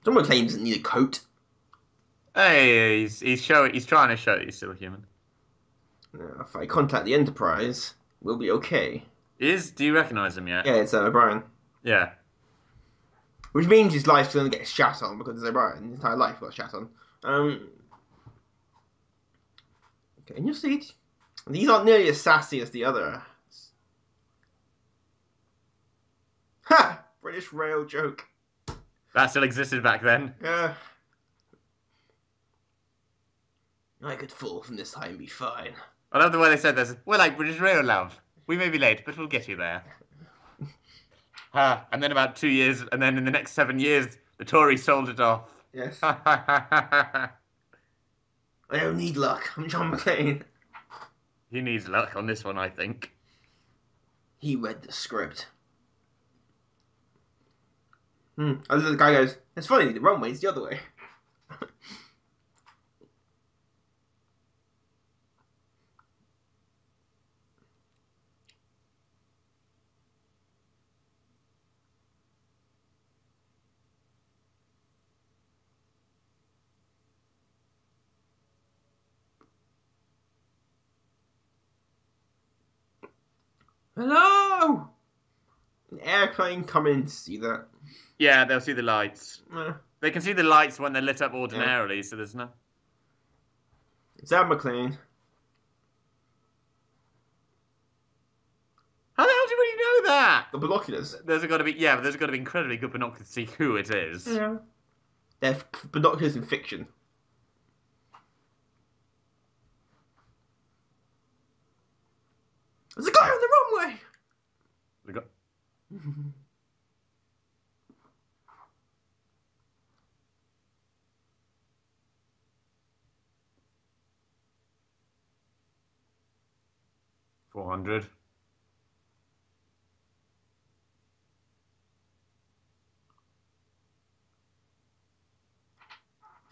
Someone claims he doesn't need a coat. Hey, he's trying to show he's still human. If I contact the Enterprise, we'll be okay. Do you recognise him yet? Yeah, it's O'Brien. Yeah. Which means his life's going to get shat on because it's O'Brien. His entire life got shat on. Okay, in your seat. These aren't nearly as sassy as the other. Ha! British rail joke. That still existed back then. Yeah. I could fall from this height and be fine. I love the way they said this. We're like British Rail, love. We may be late, but we'll get you there. And then about 2 years, and then in the next 7 years, the Tories sold it off. Yes. He I don't need luck. I'm John McClane. needs luck on this one, I think. He read the script. And the guy goes, it's funny, the runway's the other way. Hello! An airplane coming, see that? Yeah, they'll see the lights. Eh, They can see the lights when they're lit up ordinarily, so there's no. it's Al McClane. How the hell do you really know that? The binoculars. There's got to be but there's got to be incredibly good binoculars to see who it is. Yeah. They're binoculars in fiction. There's a guy on the runway! They got... 400.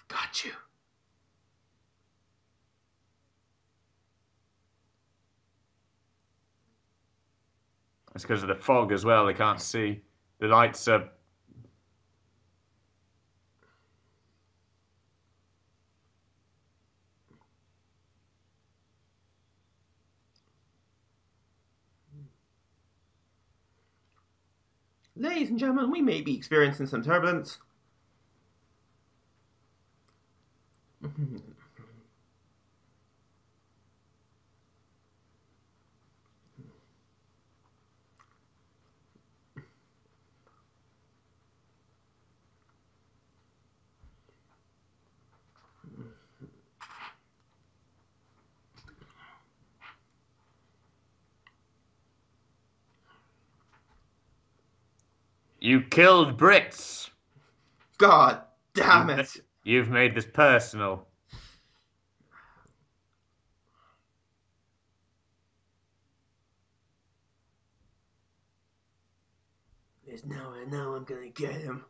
Got you. It's because of the fog as well. They can't see. The lights are. Ladies and gentlemen, we may be experiencing some turbulence. You killed Brits. God damn You've, it! you've made this personal. There's no way I know I'm gonna get him.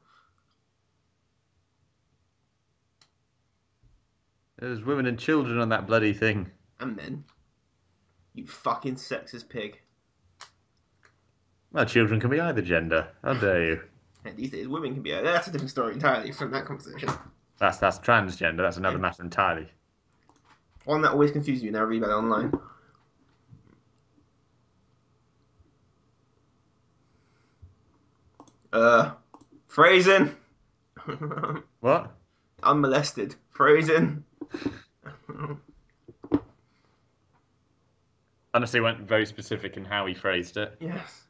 There's women and children on that bloody thing. And men. You fucking sexist pig. Well, children can be either gender. How dare you? And these days, women can be. That's a different story entirely from that conversation. That's transgender. That's another Yeah. matter entirely. One that always confuses you when I read about it online. Phrasing. What? Unmolested. Phrasing. Honestly, went very specific in how he phrased it. Yes.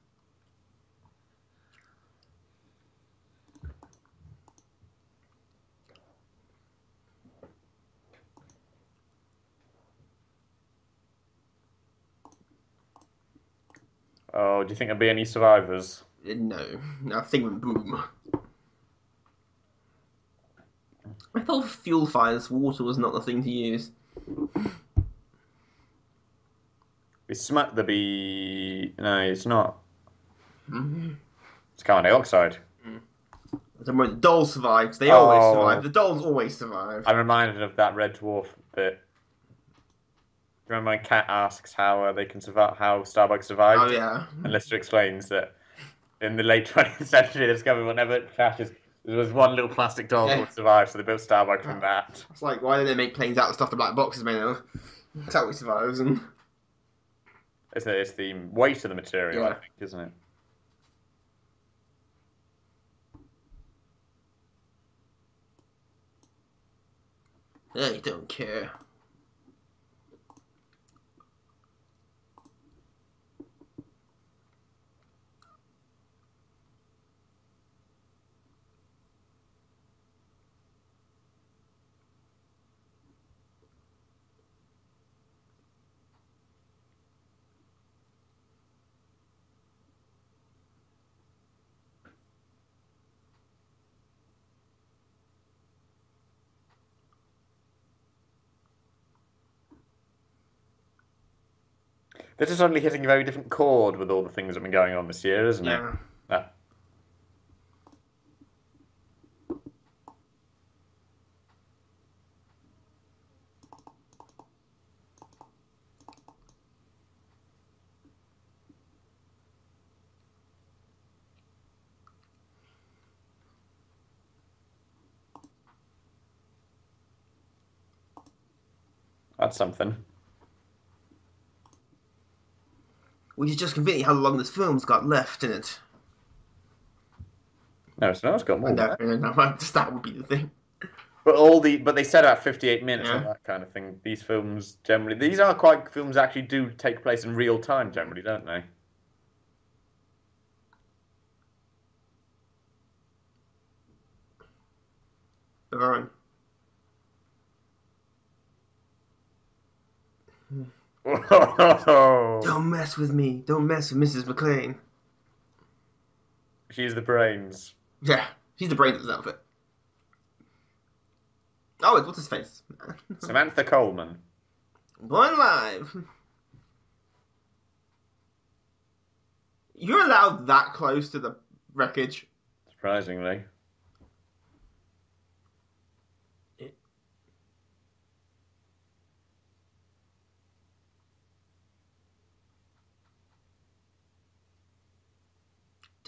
Oh, do you think there'll be any survivors? No. Nothing went boom. I thought for fuel fires, water was not the thing to use. We smack the bee. No, it's not. Mm-hmm. It's carbon dioxide. The dolls survived. They always Oh. survive. The dolls always survive. I'm reminded of that Red Dwarf bit. Remember when Cat asks how they can survive, how Starbucks survived? Oh yeah. And Lister explains that in the late 20th century, they discovered whenever it crashes, there was one little plastic doll that would survive, so they built Starbucks from that. It's like, why did they make planes out of stuff the black box is made of? That's how it survives. And It's the weight of the material, I Yeah. think, isn't it? they don't care. This is suddenly hitting a very different chord with all the things that have been going on this year, isn't it? Yeah. That's something. Which is just conveniently how long this film's got left in it. No, it's got more. And Than that. that would be the thing. But they said about 58 minutes Yeah. and that kind of thing. These films generally, these are quite films that actually do take place in real time generally, don't they? Alright. Don't mess with me. Don't mess with Mrs. McLean. She's the brains. Yeah, she's the brains of this outfit. Oh, what's his face? Samantha Coleman. Born Live. You're allowed that close to the wreckage. Surprisingly.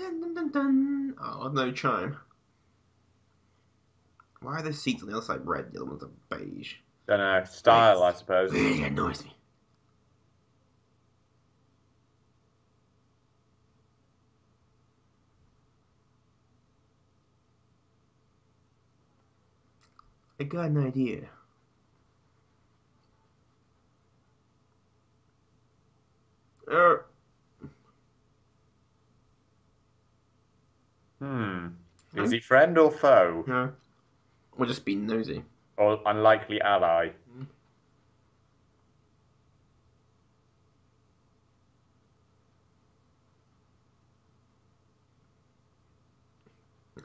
Dun, dun, dun, dun. Oh, no chime. Why are the seats on the other side red? The other ones are beige. Don't know. Style, I suppose. Really annoys me. I got an idea. Is he friend or foe? No. Or just being nosy. Or unlikely ally?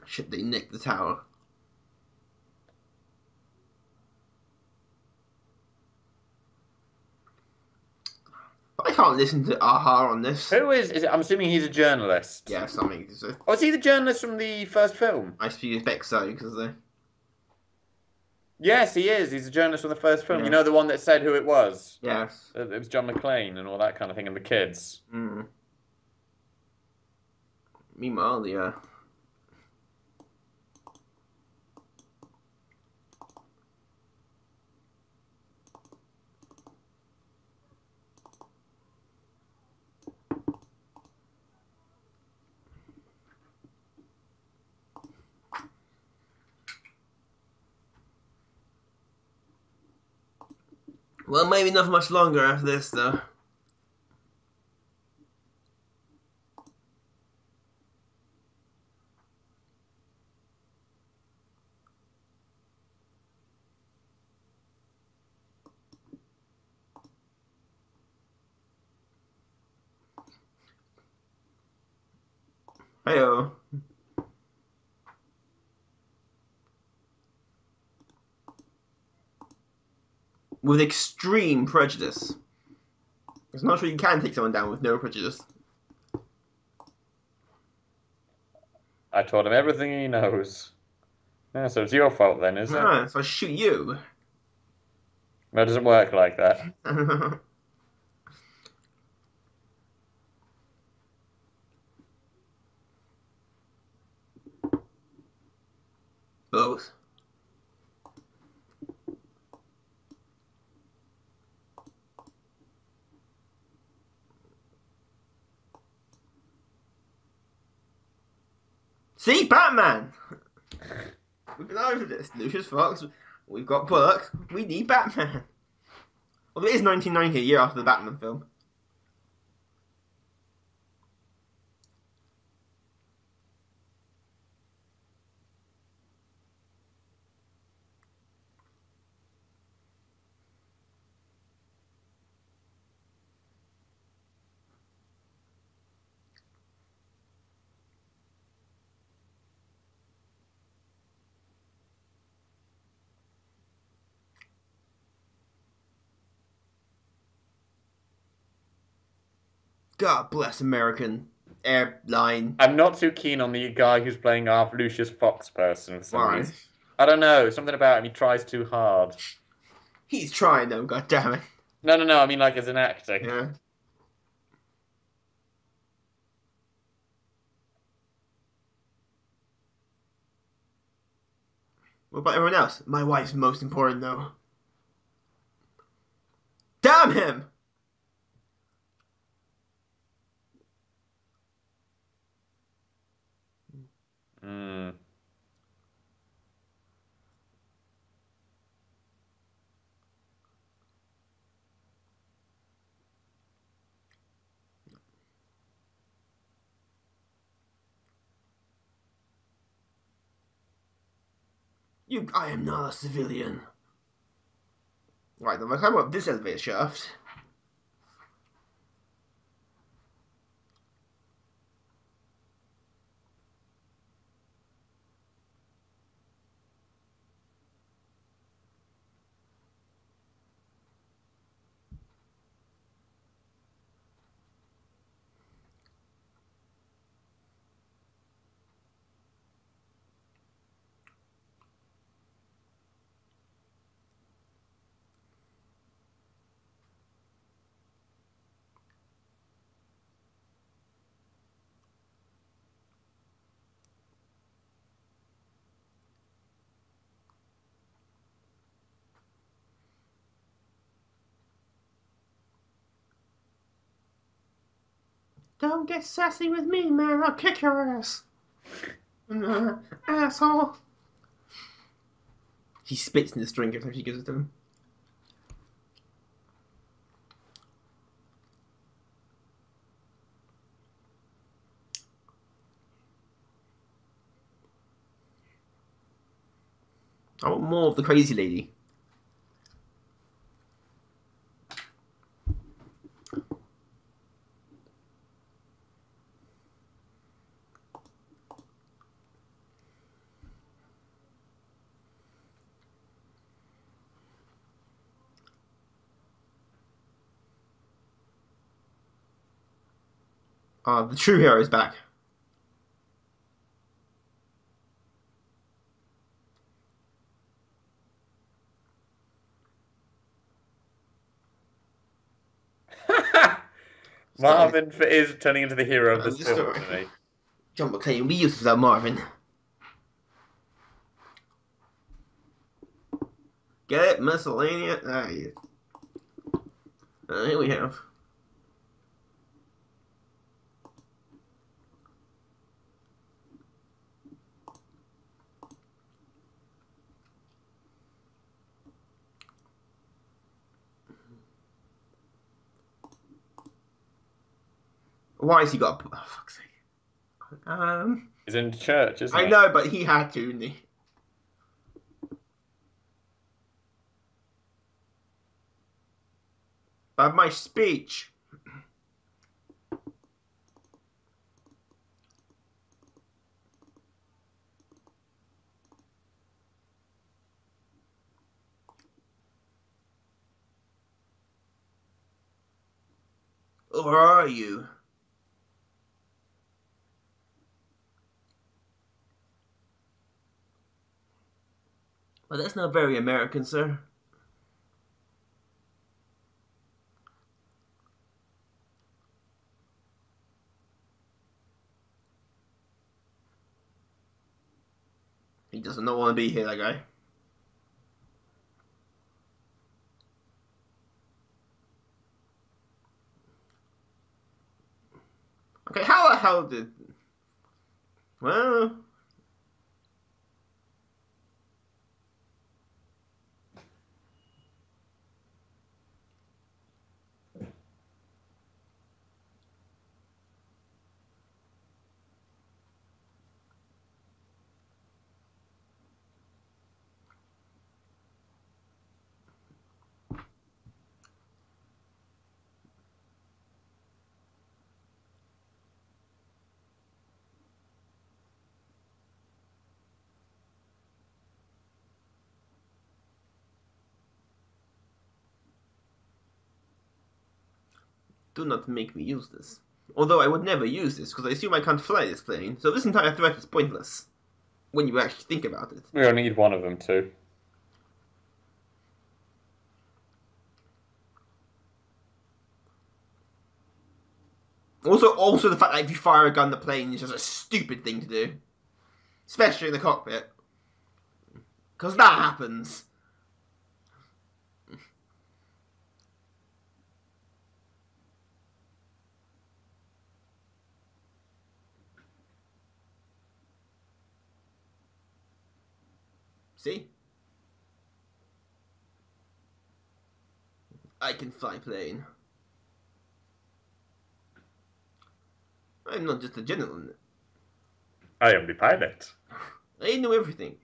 Should they nick the tower? I can't listen to Aha on this. Who is it? I'm assuming he's a journalist. Yeah, something. Oh, is he the journalist from the first film? I expect so because they. Yes, he is. He's a journalist from the first film. You Yeah. know, the one that said who it was? Yes. It was John McClane and all that kind of thing, and the kids. Mm. Meanwhile, the well, maybe not much longer after this, though. Heyo. With extreme prejudice. It's not sure you can take someone down with no prejudice. I taught him everything he knows. Yeah, so it's your fault then, is it? Ah, so I shoot you. No, it doesn't work like that. Both. See, Batman! We've been over this. Lucius Fox, we've got Burke, we need Batman. Well, it is 1990, a year after the Batman film. God bless American airline. I'm not too keen on the guy who's playing our Lucius Fox person for some Why? reason. I don't know, something about him. He tries too hard. He's trying though, god damn it. No. I mean, like as an actor. Yeah. What about everyone else? My wife's most important though. Damn him! Mm. I am not a civilian. Right, then we'll climb up this elevator shaft. Don't get sassy with me, man. I'll kick your ass. Asshole. He spits in his drink every time she gives it to him. I want more of the crazy lady. The true hero is back. Marvin is turning into the hero of this Just film for me. John McClane, we used to love Marvin. Get it? Miscellaneous? Ah, yeah. Here we have. Why has he got? Oh, fuck's sake. He's in church, isn't I he? know, but he had to, didn't he? But my speech. Or are you? Well, that's not very American, sir. He does not want to be here, that guy. Okay, how the hell did... Well... Do not make me use this. Although I would never use this, because I assume I can't fly this plane, so this entire threat is pointless. When you actually think about it. We only need one of them too. Also the fact that if you fire a gun, the plane is just a stupid thing to do. Especially in the cockpit. Because that happens. See? I can fly plane. I'm not just a general. I am the pilot. I know everything.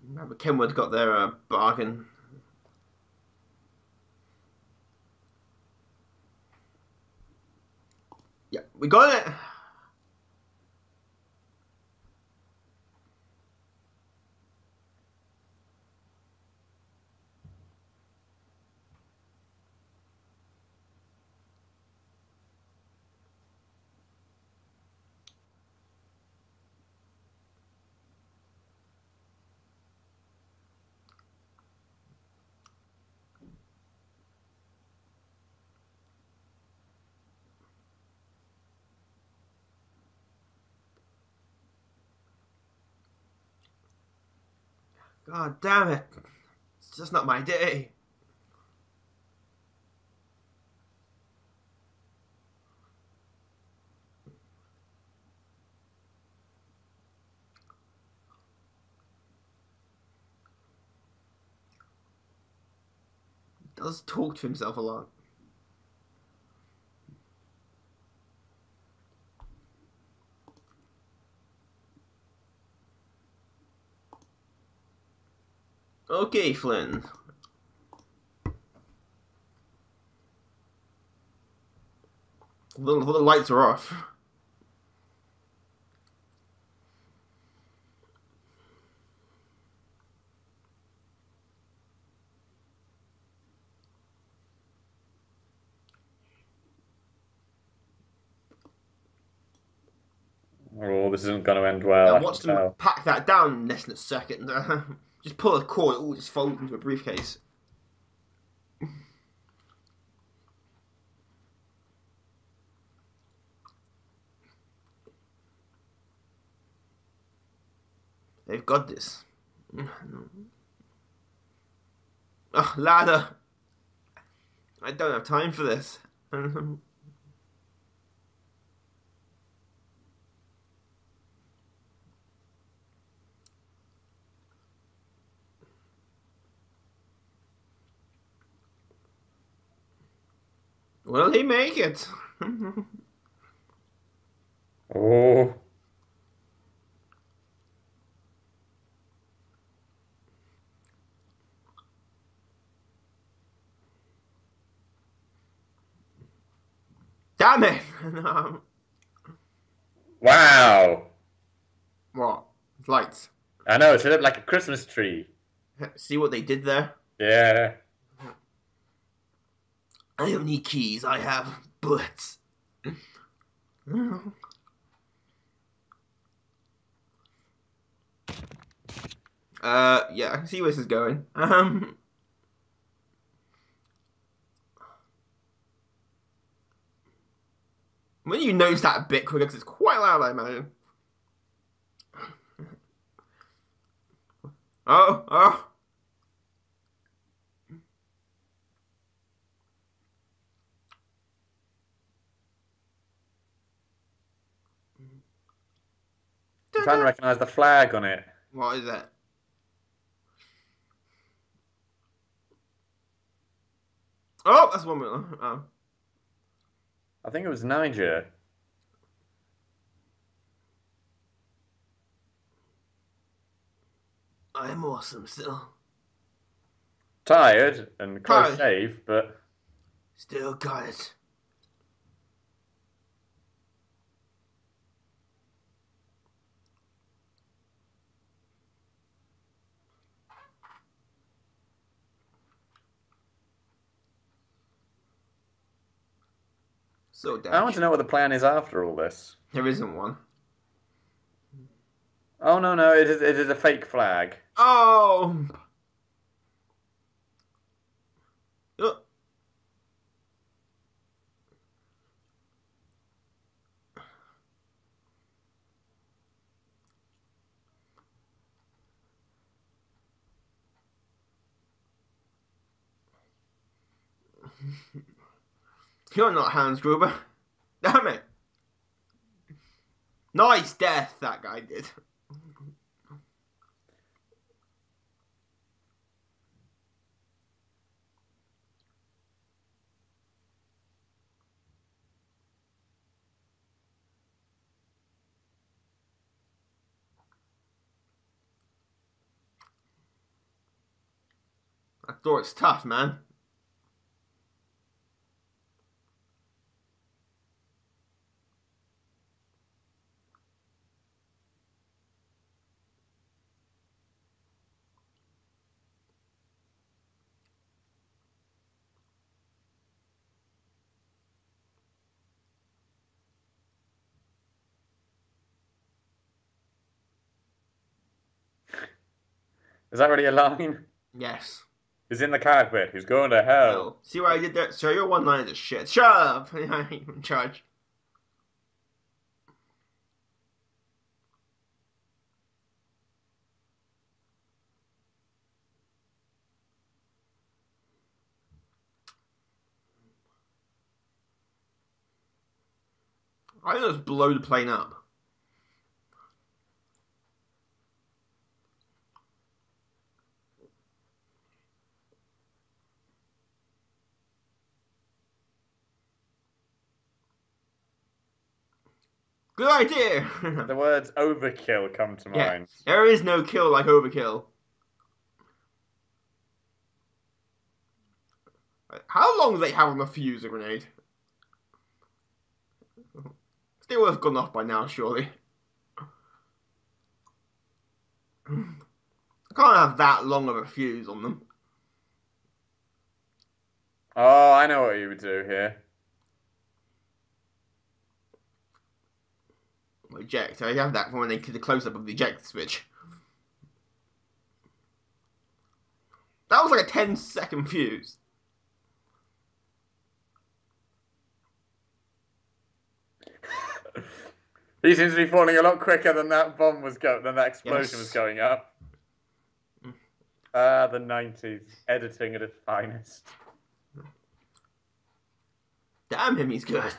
Remember, Kenwood got their bargain. Yeah, we got it. God damn it. It's just not my day. does talk to himself a lot. Okay, Flynn. The lights are off. Oh, this isn't going to end well, Now I can watch them tell. pack that down in less than a second. Just pull a cord, it all just folds into a briefcase. They've got this. Oh, ladder. I don't have time for this. Will he make it? Oh, Damn it! No. wow. What? Lights. I know, it's lit up like a Christmas tree. See what they did there? Yeah. I don't need keys, I have bullets. Yeah, I can see where this is going. When you notice that a bit quicker, because it's quite loud, I imagine. Oh, oh. I'm trying to recognize the flag on it. What is that? Oh, that's 1 minute. Oh. I think it was Niger. I'm awesome still. Tired and close Hi. shave, but Still got it. So I damn want to sure. know what the plan is after all this. There isn't one. Oh no, no, it is a fake flag. Oh! Uh, You're not Hans Gruber. Damn it. Nice death that guy did. That door is tough, man. Is that really a line? Yes. He's in the cockpit. He's going to hell. Hell. See what I did there? So your one line is shit. Shut up! I'm in charge. I just blow the plane up. Good idea. The words overkill come to Yeah, mind. there is no kill like overkill. How long do they have on the fuse grenade? They would have gone off by now, surely. I can't have that long of a fuse on them. Oh, I know what you would do here. Eject. I have that when they did the close up of the eject switch. That was like a 10-second fuse. He seems to be falling a lot quicker than that than that explosion was Yes. going up. Ah, the 90s. Editing at its finest. Damn him, he's good.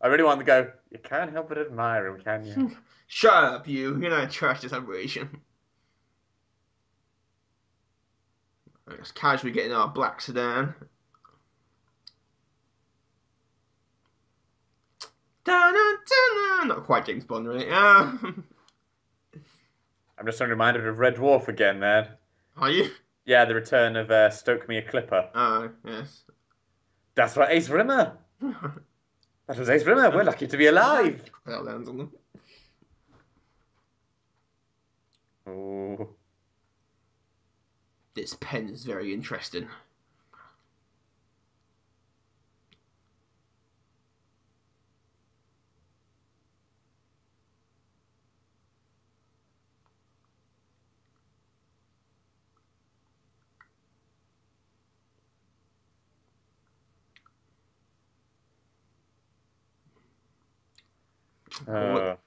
I really want to go, you can't help but admire him, can you? Shut up, you. You're gonna trash this operation. Just casually getting our black sedan. Da-na-da-na. Not quite James Bond, really. I'm just reminded of Red Dwarf again there. Are you? Yeah, the return of Stoke Me a Clipper. Oh, yes. That's what Ace Rimmer. That was Ace Rimmer. We're lucky to be alive. That lands on them. Oh. This pen is very interesting.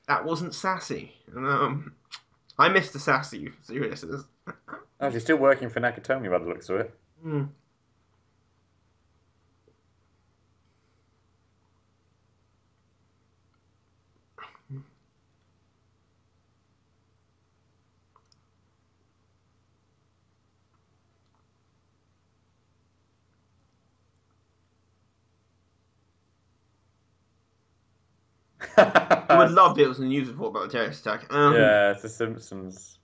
That wasn't sassy. I missed the sassy seriousness. Oh, she's still working for Nakatomi by the looks of it. Mm. You would love it was a news report about a terrorist attack. Yeah, it's The Simpsons.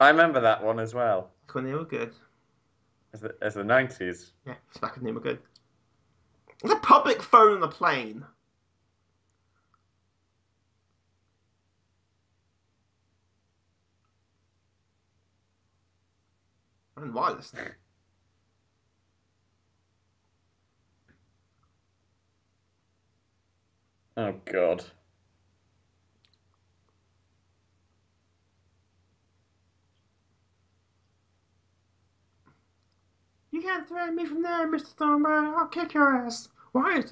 I remember that one as well. It's when they were good. As the 90s. Yeah, it's back when they were good. There's a public phone on the plane. And wireless. Oh, God. You can't threaten me from there, Mr. Thornberry. I'll kick your ass. Why?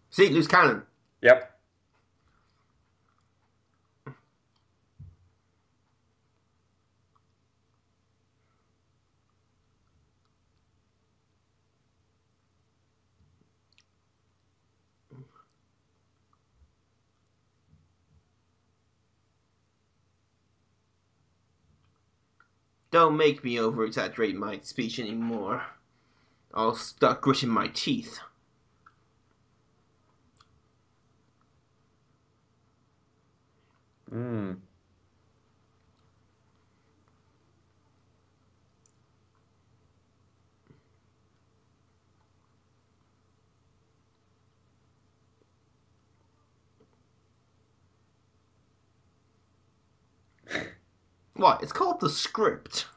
See, loose cannon. Yep. Don't make me over-exaggerate my speech anymore. I'll start gritting my teeth. Mm. What? It's called the script.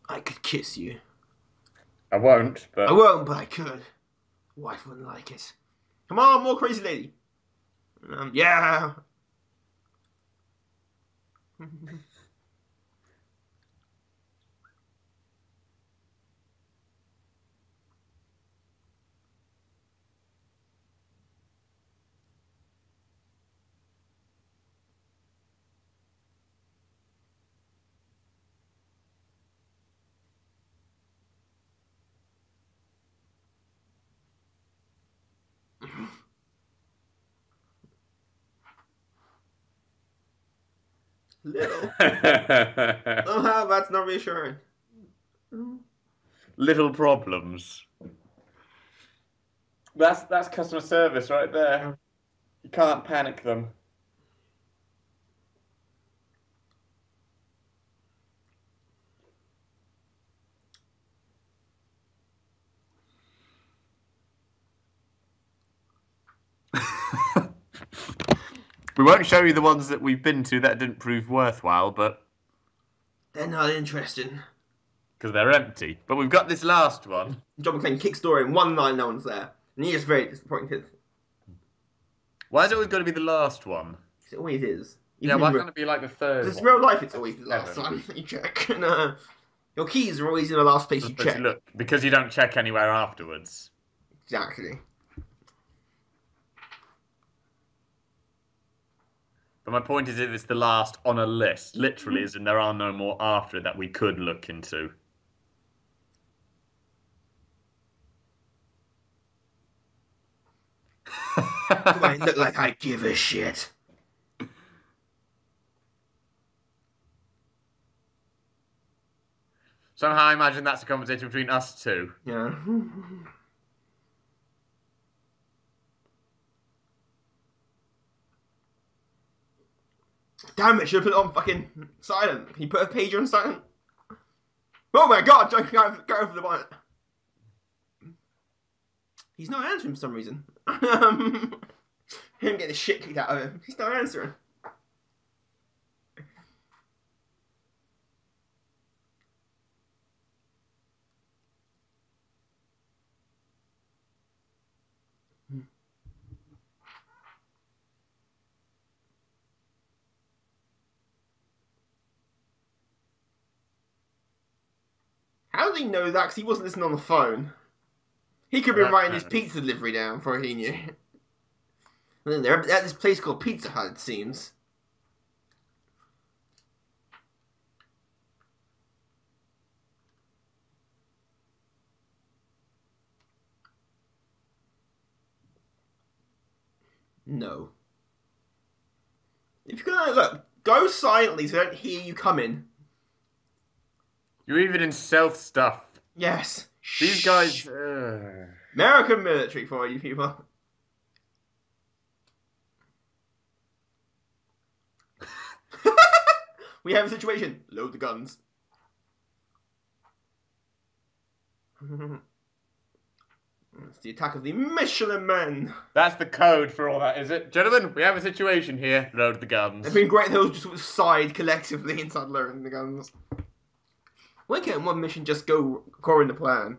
I could kiss you. I won't, but... I won't, but I could. Wife wouldn't like it. Come on, more crazy lady. Yeah. Little. Somehow that's not reassuring. Little problems. That's customer service right there. You can't panic them. We won't show you the ones that we've been to that didn't prove worthwhile, but They're not interesting. because they're empty. But we've got this last one. John McClane kick story in one line, no one's there. And he is very disappointed. Why is it always got to be the last one? It always is. Yeah, why can't it be like the third Because one? real life, it's always the last Seven. one you check. No. Your keys are always in the last place you But check. look, because you don't check anywhere afterwards. Exactly. But my point is, if it's the last on a list, literally, as in there are no more after it that we could look into. Do I look like I give a shit? Somehow I imagine that's a conversation between us two. Yeah. Damn it, should have put it on fucking silent. Can you put a pager on silent? Oh my god, don't go over the bonnet. He's not answering for some reason. Him getting the shit kicked out of him. He's not answering. How did he know that? Because he wasn't listening on the phone. He could be writing his pizza delivery down for all he knew. And then they're at this place called Pizza Hut, it seems. No. If you're gonna look, go silently so they don't hear you coming. You're even in stealth stuff. Yes. These guys. American military for you people. We have a situation. Load the guns. It's the attack of the Michelin Men. That's the code for all that, is it? Gentlemen, we have a situation here. Load the guns. It'd been great if they all just sort of sighed collectively and started loading the guns. Why can't one mission just go according to plan?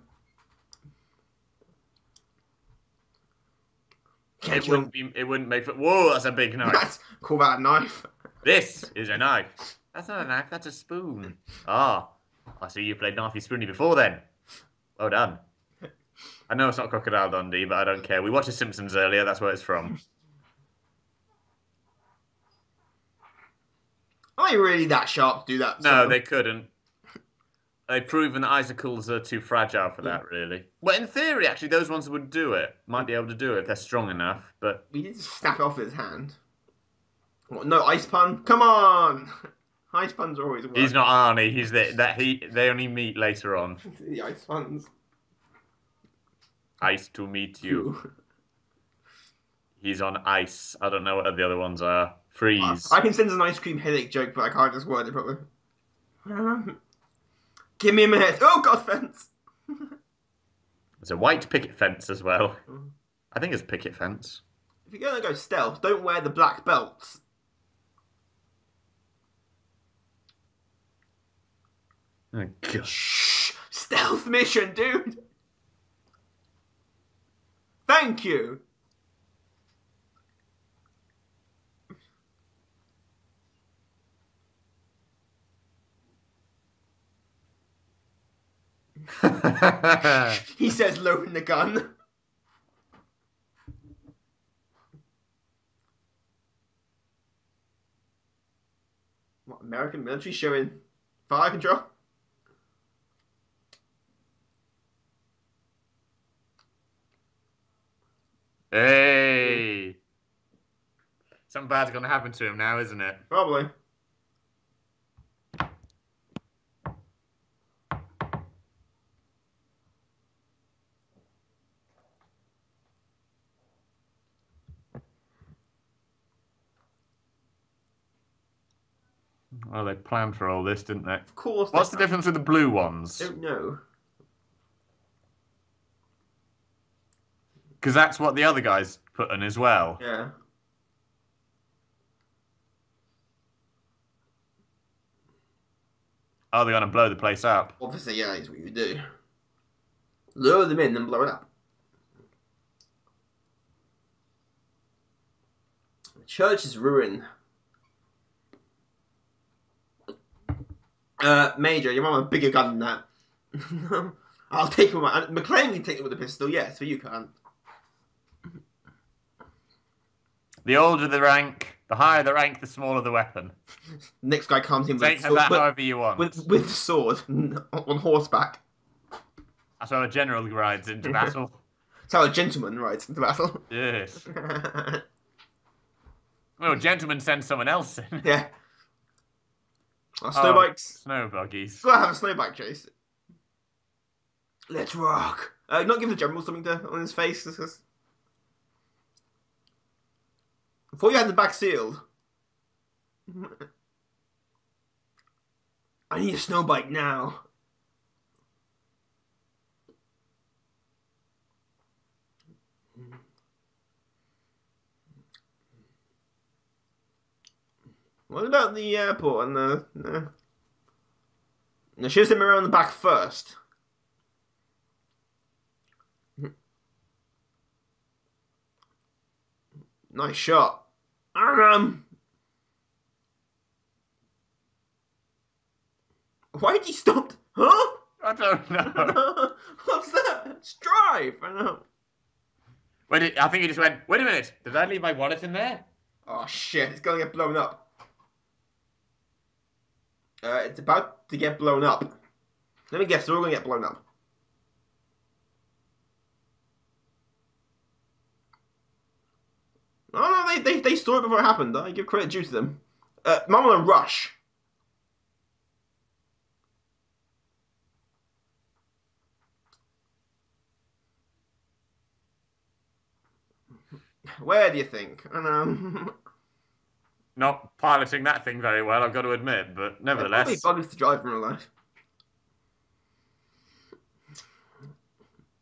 It wouldn't make it. Whoa, that's a big knife. Call that a knife. This is a knife. That's not a knife, that's a spoon. Ah, I see you played Knifey Spoony before then. Well done. I know it's not Crocodile Dundee, but I don't care. We watched The Simpsons earlier, that's where it's from. Are they really that sharp to do that? No, they couldn't. They've proven that icicles are too fragile for that, really. Well, in theory, actually, those ones would do it. Might be able to do it if they're strong enough, but... We did snap it off his hand. What, no ice pun? Come on! Ice puns are always work. He's not Arnie, he's they only meet later on. The ice puns. Ice to meet you. He's on ice. I don't know what the other ones are. Freeze. I can sense an ice cream headache joke, but I can't just word it properly. Give me a minute. Oh, God, fence! There's a white picket fence as well. I think it's picket fence. If you're going to go stealth, don't wear the black belts. Oh, God. Shh! Stealth mission, dude! Thank you! He says, loading the gun. What, American military showing fire control? Hey! Something bad's gonna happen to him now, isn't it? Probably. Well, they planned for all this, didn't they? Of course. What's the difference with the blue ones? Don't know. Because that's what the other guys put in as well. Yeah. Oh, they're gonna blow the place up. Obviously, yeah, is what you do. Lure them in and blow it up. The church is ruined. Major, your mum a bigger gun than that. I'll take it with my... McClane can take it with a pistol, yes, but you can't. The older the rank, the higher the rank, the smaller the weapon. Next guy comes in Take with that however you want. with the sword on horseback. That's how a general rides into battle. That's how a gentleman rides into battle. Yes. Well, a gentleman sends someone else in. Yeah. Oh, snow bikes. Snow buggies. Gotta have a snow bike chase. Let's rock. Not give the general something to on his face. Before you had the back sealed. I need a snow bike now. What about the airport and the... No, should have sent me around the back first. Nice shot. Why did he stop? Huh? I don't know. What's that? Strive. I know. I think he just went, wait a minute, did I leave my wallet in there? Oh shit, it's gonna get blown up. It's about to get blown up. Let me guess, they're all gonna get blown up. Oh no, they saw it before it happened. I give credit due to them. Mama and Rush. Where do you think? I know. Not piloting that thing very well, I've got to admit, but nevertheless. Probably buggers to drive in real life.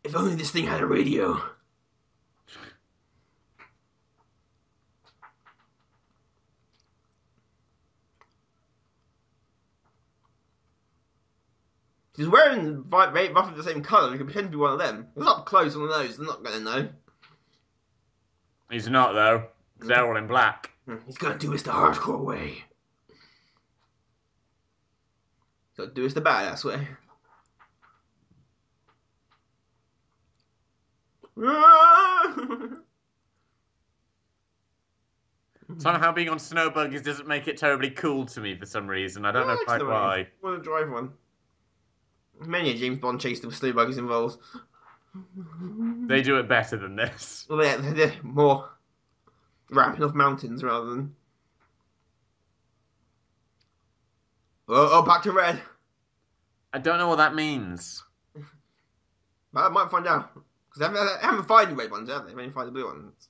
If only this thing had a radio. He's wearing roughly the same colour. He could pretend to be one of them. If it's up close on the nose, they're not going to know. He's not, though. They're all in black. He's going to do this the hardcore way. He's going to do this the badass way. Somehow being on snow buggies doesn't make it terribly cool to me for some reason. I don't know quite why. I want to drive one. Many a James Bond chase with snow buggies involved. They do it better than this. Well, they're more ramping off mountains rather than... Oh, back to red. I don't know what that means. But I might find out. Because they haven't fired the red ones, have they? They've only fired the blue ones.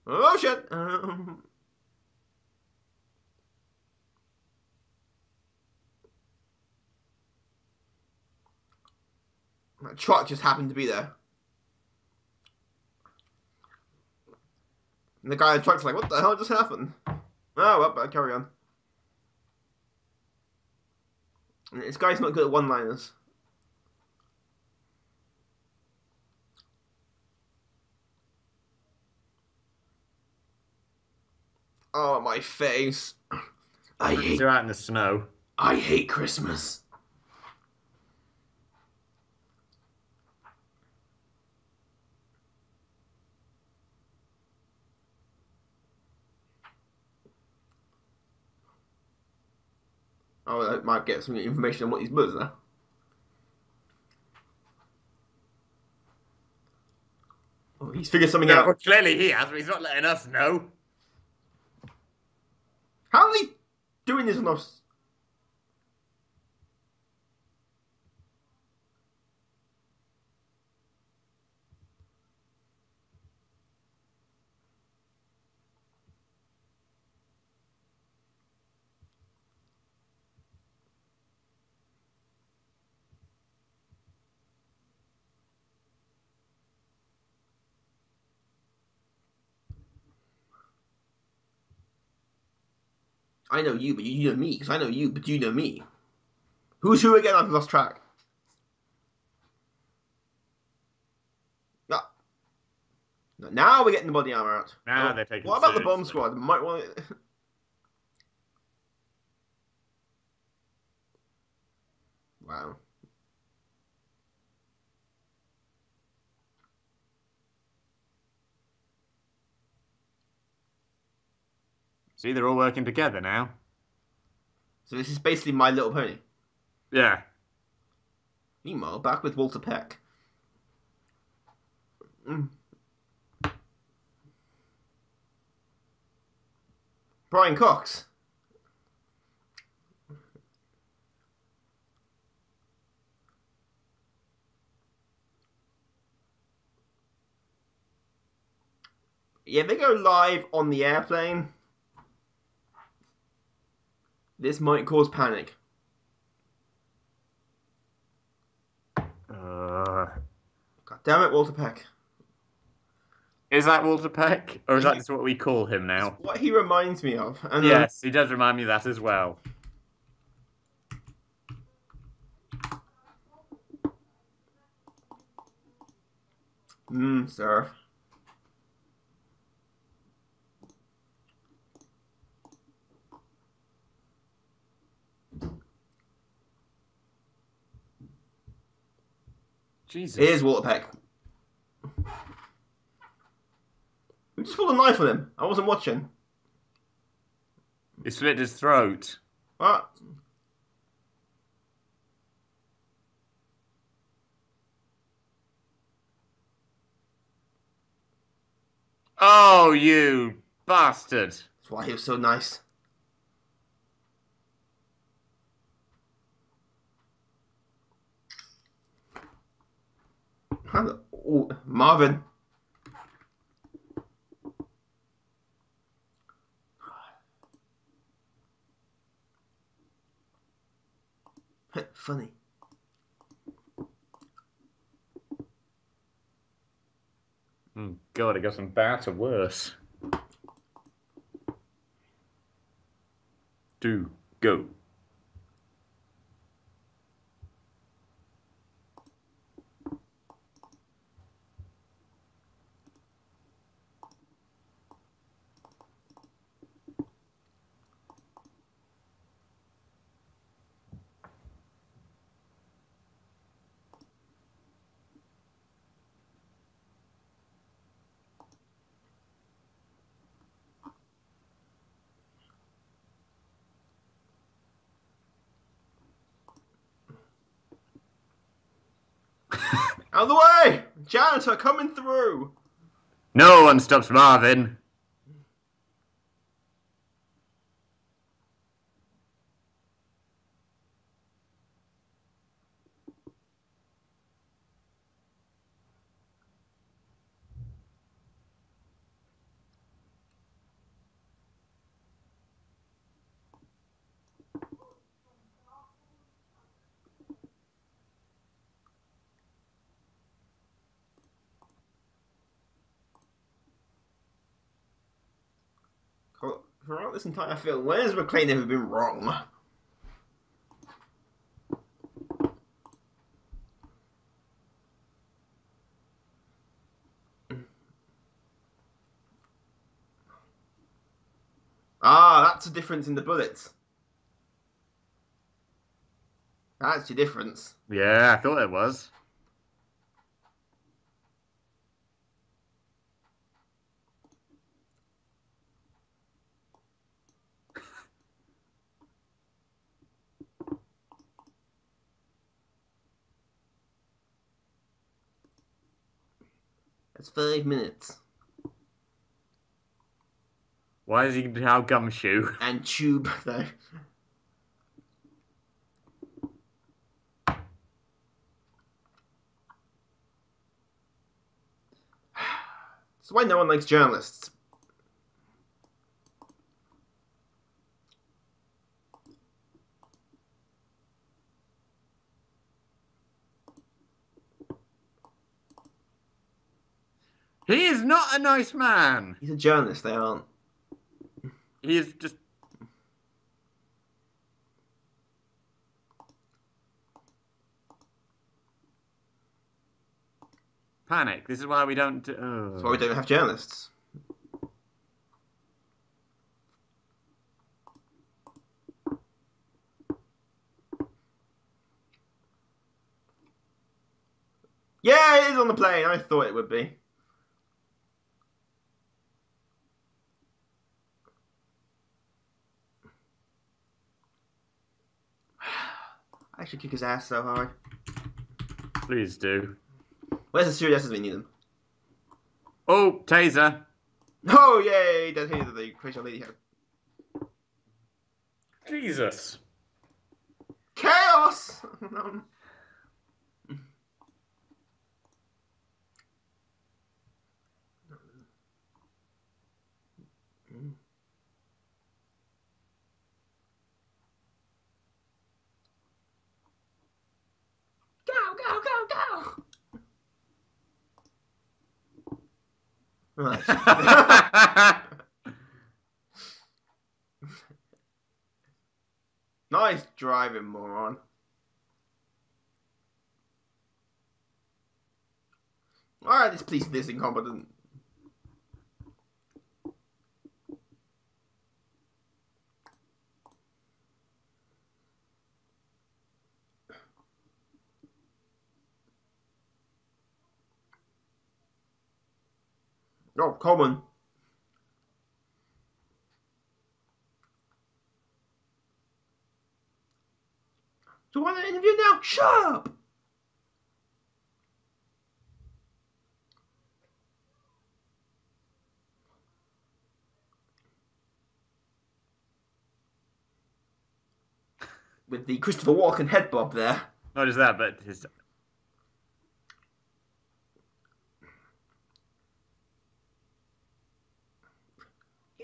Oh, shit! That truck just happened to be there. And the guy in the truck's like, what the hell just happened? Oh, well, better carry on. And this guy's not good at one-liners. Oh, my face. I hate. They're out in the snow. I hate Christmas. Oh, I might get some information on what these birds are. Oh, he's figured something Yeah, well, out. clearly he has, but he's not letting us know. How are they doing this on us? I know you, but you know me, because I know you, but you know me. Who's who again? I've lost track. Ah, now we're getting the body armor out. Now Oh, they're taking what about the bomb seriously. squad? Might want. Wow. See, they're all working together now. So this is basically My Little Pony. Yeah. Meanwhile, back with Walter Peck. Mm. Brian Cox. Yeah, they go live on the airplane. This might cause panic. God damn it, Walter Peck. Is that Walter Peck? Or is that He- just what we call him It's now? what he reminds me of. And Yes, he does remind me of that as well. sir. Jesus. Here's Walter Peck. Who just pulled a knife on him? I wasn't watching. He slit his throat. What? Oh, you bastard. That's why he was so nice. Ooh, Marvin. Funny. God, it got from bad to worse. Do go. Out of the way! Janitor coming through! No one stops Marvin. Throughout this entire film, where's McClane ever been wrong? that's the difference in the bullets. That's your difference. Yeah, I thought it was. That's 5 minutes. Why is he now gumshoe? And tube, though. That's why no one likes journalists. He is not a nice man. He's a journalist, they aren't. He is just. Panic. This is why we don't. That's why we don't have journalists. Yeah, it is on the plane. I thought it would be. I should kick his ass so hard. Please do. Where's the stewardesses we need them? Oh, taser. Oh, yay! That taser the crazy lady had. Jesus. Chaos! Go, go, go, go! Right. Nice driving, moron. Alright, this police is incompetent. Oh, Coleman. Do you want an interview now? Shut up! With the Christopher Walken head bob there. Not just that, but his.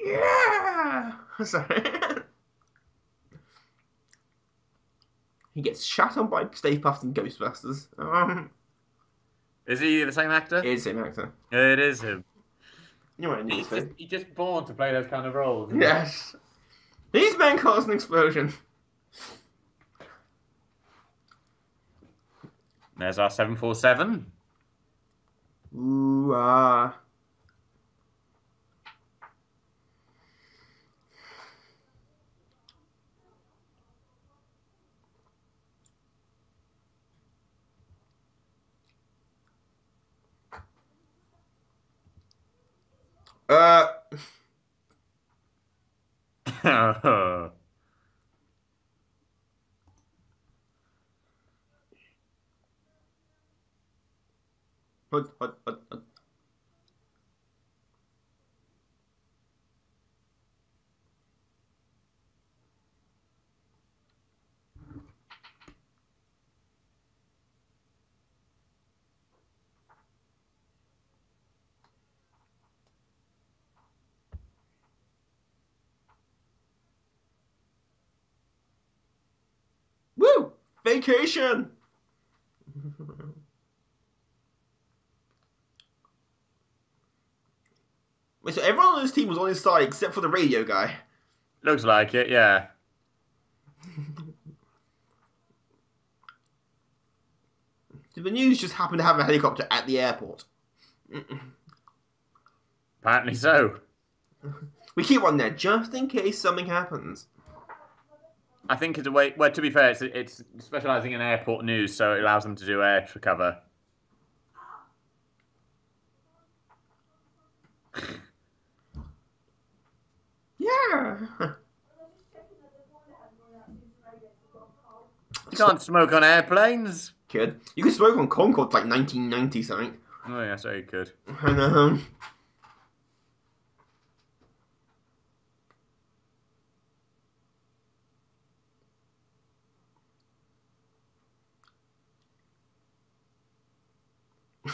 Yeah! Sorry. He gets shot on by Stay Puft in Ghostbusters. Is he the same actor? It is the same actor. It is him. You might need He's just born to play those kind of roles. Yes. These men caused an explosion. There's our 747. Ooh, ah. What? Woo! Vacation! Wait, so everyone on this team was on his side except for the radio guy. Looks like it, yeah. Did the news just happen to have a helicopter at the airport? Apparently so. We keep one there just in case something happens. I think it's a way. Well, to be fair, it's specialising in airport news, so it allows them to do air cover. Yeah. You can't smoke on airplanes. Kid, you could smoke on Concorde like 1990 something. Oh yeah, so you could. I know.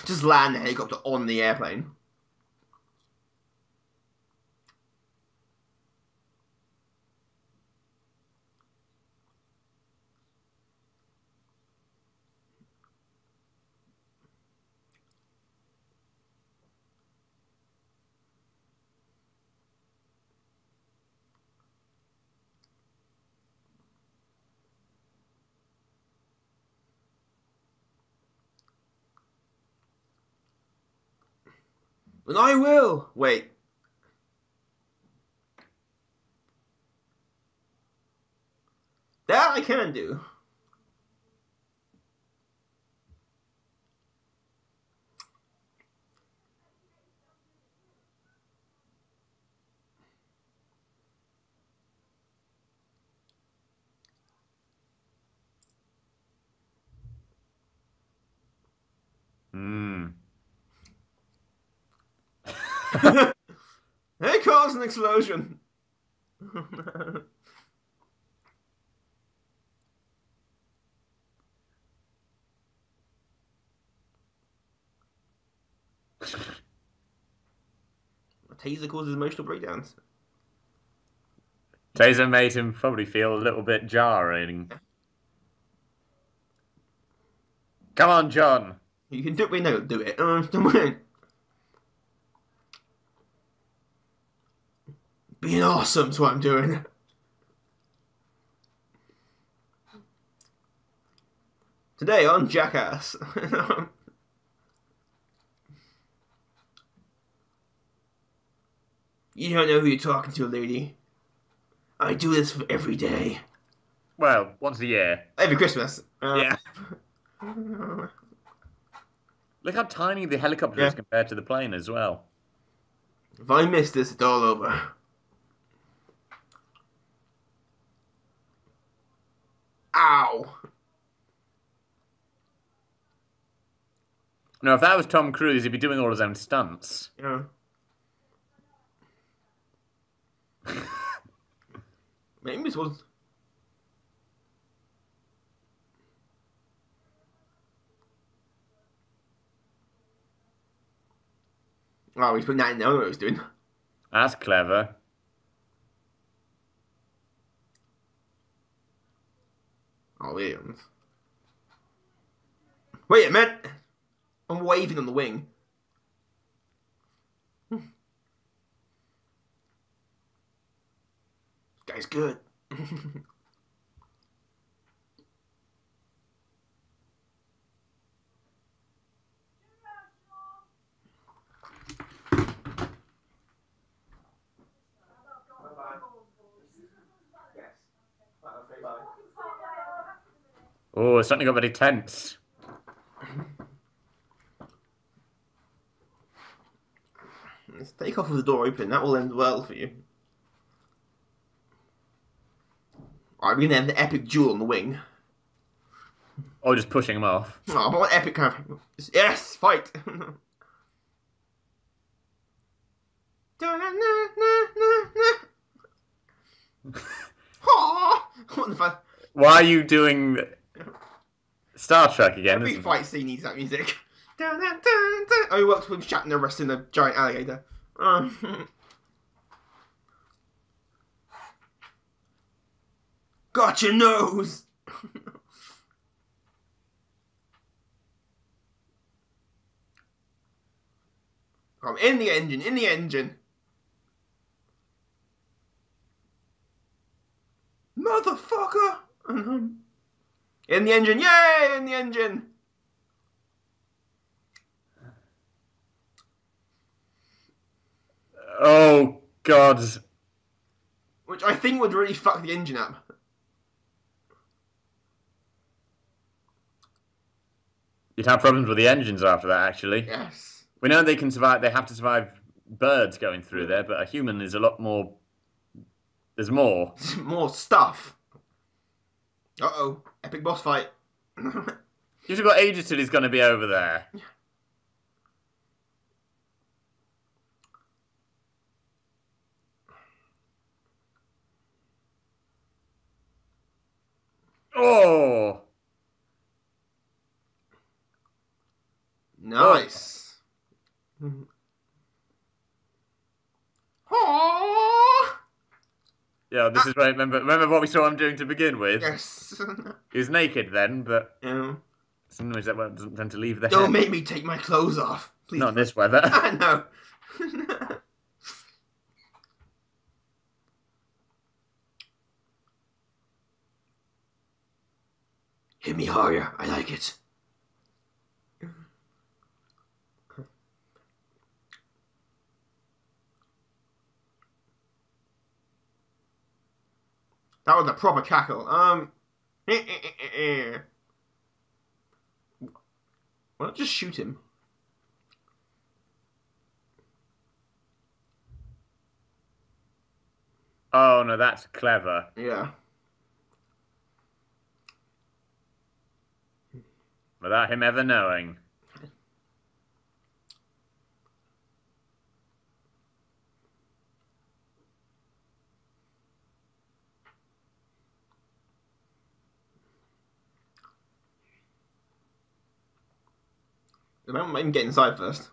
Just land the helicopter on the airplane. And I will. Wait. That I can do. Hmm. It caused an explosion. A taser causes emotional breakdowns. Taser made him probably feel a little bit jarring. Come on, John. You can do it. We know do it. Come on. Being awesome's what I'm doing. Today on Jackass. You don't know who you're talking to, lady. I do this for every day. Well, once a year. Every Christmas. Yeah. Look how tiny the helicopter is Yeah. compared to the plane as well. If I miss this, it's all over. Ow! No, if that was Tom Cruise, he'd be doing all his own stunts. Yeah. Maybe this was. Oh, he's putting that in there. I don't know what he's doing. That's clever. Oh, Williams. Wait a minute! I'm waving on the wing. This guy's good. Oh, it's suddenly got very tense. Let's take off with the door open. That will end well for you. Alright, we're gonna have the epic duel on the wing. Or just pushing him off. Oh, but what epic kind of. Yes! Fight! What the fuck? Why are you doing Star Trek again? Every fight scene needs that music. Oh, he works with Shatner wrestling a giant alligator. Got your nose! Come in the engine, in the engine. Motherfucker! In the engine, yay! In the engine! Oh God. Which I think would really fuck the engine up. You'd have problems with the engines after that, actually. Yes. We know they can survive. They have to survive birds going through there, but a human is a lot more. There's more. More stuff. Uh-oh. Epic boss fight. You've got ages till he's going to be over there. Oh! Nice. Oh. Yeah, this is right. Remember what we saw him doing to begin with? Yes. He was naked then, but Yeah. sometimes that doesn't tend to leave the Don't head. make me take my clothes off. Please. Not in this weather. I know. Hit me harder. I like it. That was a proper cackle. Why not just shoot him? Oh no, that's clever. Yeah. Without him ever knowing. I might even get inside first.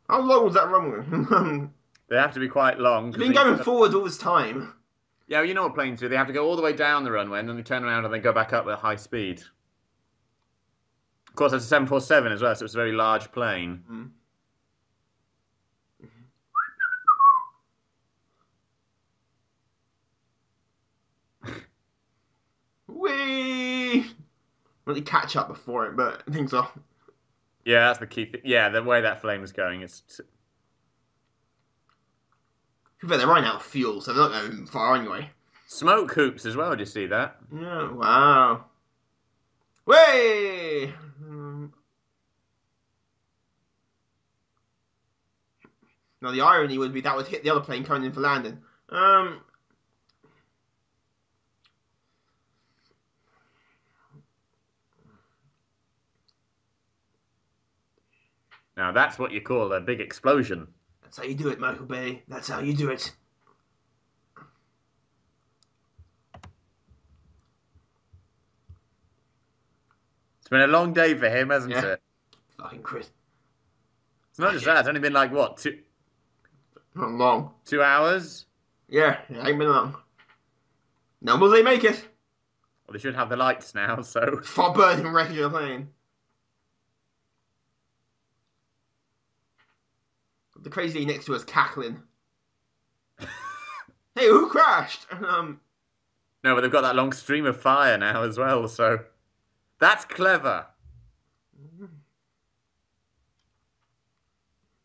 How long was that runway? They have to be quite long. You've been going forward all this time. Yeah, you know what planes do. They have to go all the way down the runway and then they turn around and they go back up at high speed. Of course, it's a 747 as well, so it's a very large plane. Mm. Whee! Really catch up before it, but I think so. Yeah, that's the key thing. Yeah, the way that flame is going, it's. To be fair, they're running out of fuel, so they're not going far anyway. Smoke hoops as well, did you see that? Yeah, wow. Way! Now the irony would be that would hit the other plane coming in for landing. Now that's what you call a big explosion. That's how you do it, Michael Bay. That's how you do it. It's been a long day for him, hasn't Yeah. it? Fucking Chris. It's not just that. It's only been like what Not long. 2 hours? Yeah, it ain't been long. Now will they make it? Well, they should have the lights now. So Far burning wreckage of the plane. The crazy lady next to us cackling. Hey, who crashed? no, but they've got that long stream of fire now as well. So that's clever.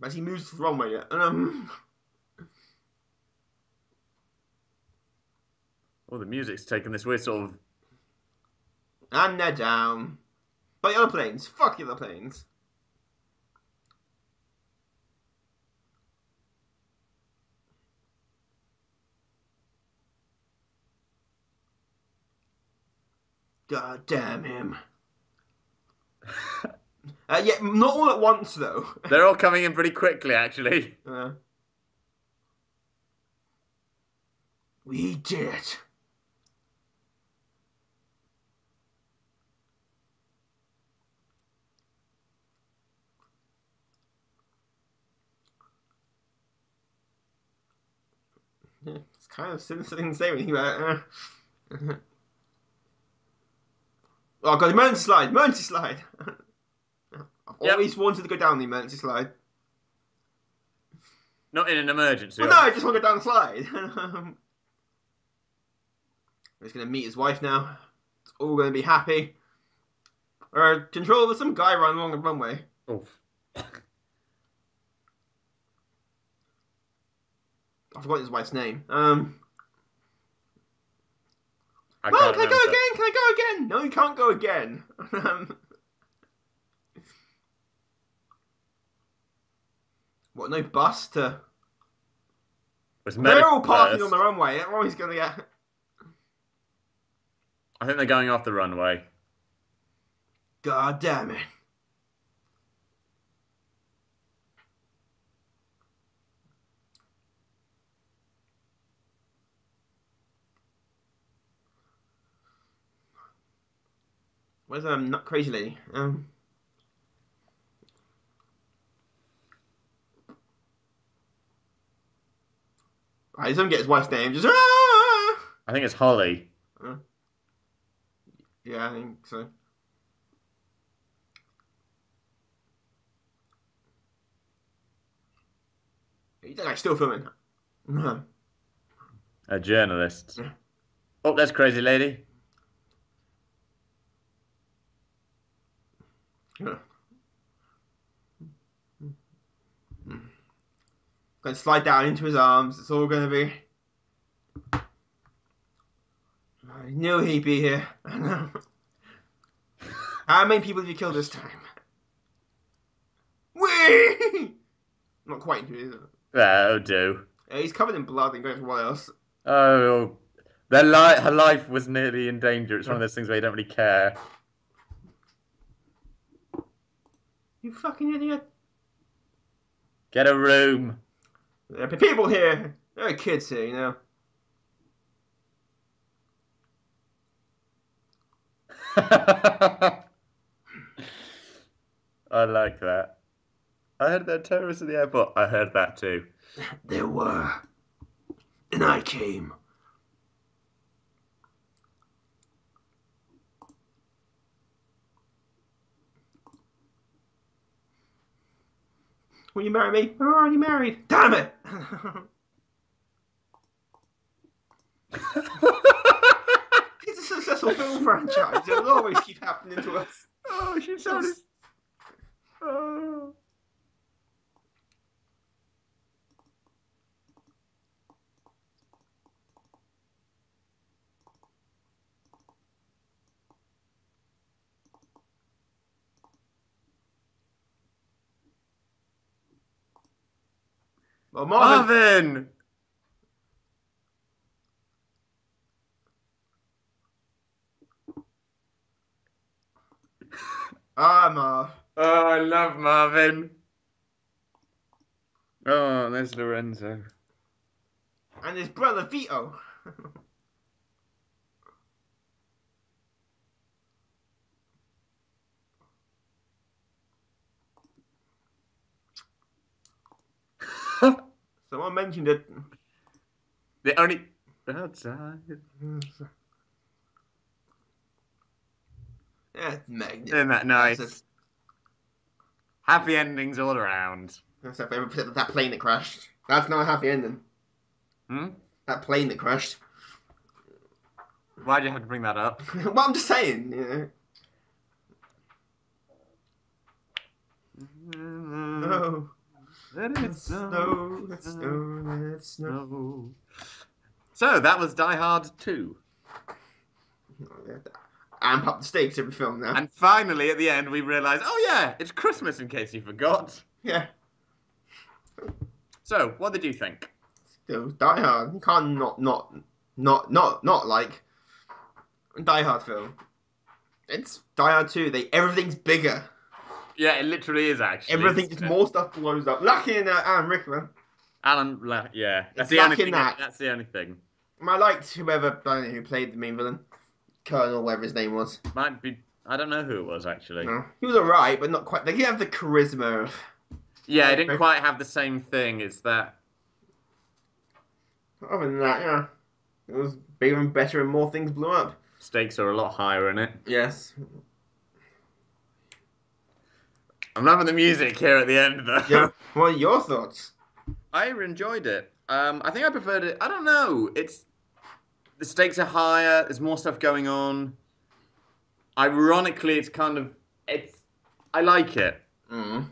As he moves to the wrong way, yeah. Oh, the music's taken this weird sort of. And they're down. But the other planes. Fuck the other planes. God damn him. Yeah, not all at once though. They're all coming in pretty quickly, actually. We did it. Yeah, it's kind of sinister thing to say when you think about it. Oh god, emergency slide! Emergency slide! I've always wanted to go down the emergency slide. Not in an emergency. Well, no, I just want to go down the slide. He's going to meet his wife now. It's all going to be happy. Control over some guy running along the runway. Oof. I forgot his wife's name. I Well, can't can I go remember. again? Can I go again? No, you can't go again. What, no bus to... It was They're all medical parking on first. the runway. Everyone's going to get... I think they're going off the runway. God damn it. Where's not crazy lady? He doesn't get his wife's name. Just I think it's Holly. Yeah, I think so. He's like still filming. A journalist. Yeah. Oh, that's Crazy Lady. Going to slide down into his arms. It's all going to be. I knew he'd be here. How many people did you kill this time? Whee! Not quite into it, is it? That'll do. He's covered in blood and going for what else? Oh, her life was nearly in danger. It's one of those things where you don't really care. You fucking idiot. Get a room. There are people here. There are kids here, you know. I like that. I heard there are terrorists at the airport. I heard that too. There were. And I came. Will you marry me? I'm already married. Damn it! It's a successful film franchise. It will always keep happening to us. Oh, she sounded. Oh. Well, Marvin. Marvin! Marv. Oh, I love Marvin. Oh, there's Lorenzo. And his brother Vito. Someone mentioned it. The only outside. Yeah, it's magnificent. Isn't that nice? That's Happy endings all around. if I ever put that plane that crashed. That's not a happy ending. Hmm? That plane that crashed. Why'd you have to bring that up? Well, I'm just saying. You know. No. Let it Snow, let snow, let snow. So that was Die Hard 2. Amp up the stakes every film now. And finally, at the end, we realised, oh yeah, it's Christmas in case you forgot. Yeah. So, what did you think? Still, Die Hard. You can't not like Die Hard film. It's Die Hard 2. Everything's bigger. Yeah, it literally is actually. Everything, just more stuff blows up. Lucky in Alan Rickman. Yeah, that's It's the only lacking thing. that. That's the only thing. I liked whoever, I don't know who played the main villain. Colonel, whatever his name was. Might be. I don't know who it was actually. No. He was alright, but not quite. They didn't have the charisma of. Yeah, it didn't quite have the same thing. It's that. Other than that, yeah. It was bigger and better and more things blew up. Stakes are a lot higher in it. Yes. I'm loving the music here at the end, though. Yeah. What are your thoughts? I enjoyed it. I think I preferred it. I don't know. The stakes are higher. There's more stuff going on. Ironically, it's. I like it. Mm.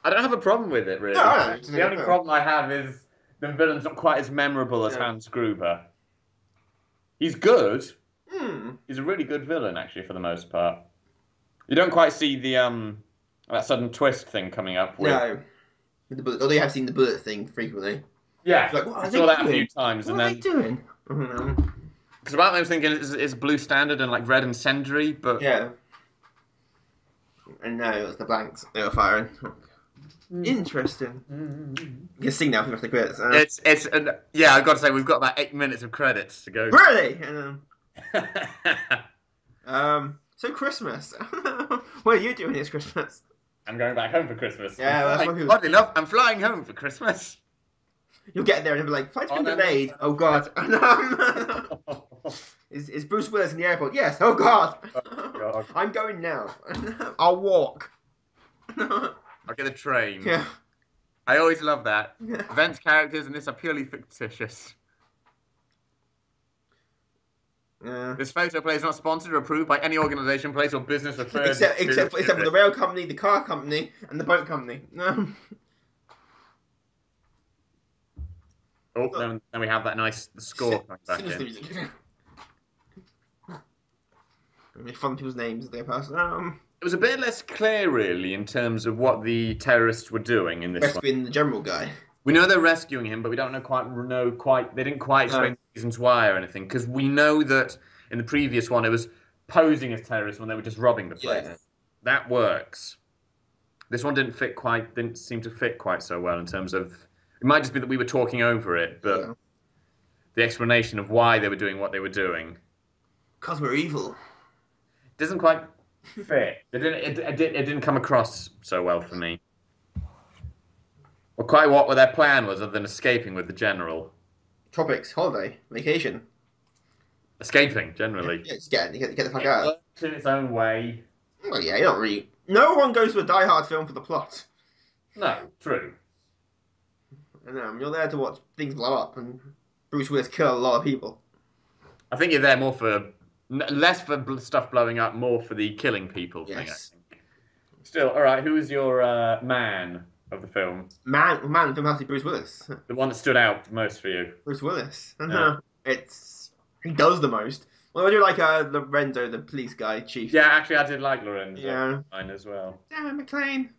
I don't have a problem with it really. No, I don't. It's a The good only film. problem I have is the villain's not quite as memorable as Yeah. Hans Gruber. He's good. Mm. He's a really good villain, actually, for the most part. You don't quite see the that sudden twist thing coming up with. No. With the bullet, although you have seen the bullet thing frequently. Yeah, It's like, what I are saw they that a doing? few times, What and are they then doing? because about I was thinking it's Blue Standard and like Red Incendiary, but Yeah. And no, it was the blanks they were firing. Interesting. You can sing now if you have the credits. yeah. I've got to say we've got about 8 minutes of credits to go. Really? So Christmas. What are you doing this Christmas? I'm going back home for Christmas. Yeah, that's what people. Oddly enough, I'm flying home for Christmas. You'll get there and you'll be like, flight's been no, delayed. no. Oh God. Is Bruce Willis in the airport? Yes. Oh God. God. I'm going now. I'll walk. I'll get a train. Yeah. I always love that. Yeah. Events, characters, and this are purely fictitious. Yeah. This photo play is not sponsored or approved by any organisation, place, or business referred Except for the rail company, the car company, and the boat company. No. Oh, then we have that nice score coming back Sinister in. music. Make fun of people's names as they pass. It was a bit less clear, really, in terms of what the terrorists were doing in this one. Rescuing the general guy. We know they're rescuing him, but we don't know quite. They didn't quite explain the reasons why or anything, because we know that in the previous one it was posing as terrorists when they were just robbing the place. Yeah. That works. This one didn't seem to fit quite so well in terms of. It might just be that we were talking over it, but the explanation of why they were doing what they were doing. Because we're evil. Doesn't quite fit. It didn't come across so well for me. Or quite what their plan was, other than escaping with the general. Tropics, holiday, vacation. Escaping, generally. Yeah, just get the fuck It out. works in its own way. Well, yeah, you don't really. No one goes to a Die Hard film for the plot. No, true. And you're there to watch things blow up and Bruce Willis kill a lot of people. I think you're there more for less for stuff blowing up, more for the killing people thing. I Yes. think. Still, all right. Who is your man of the film? Man, the film has to be Bruce Willis. The one that stood out most for you? Bruce Willis. Yeah. He does the most. Well, I do like Lorenzo, the police guy, chief. Yeah, actually, I did like Lorenzo. Yeah. Mine as well. Damn it, McClane.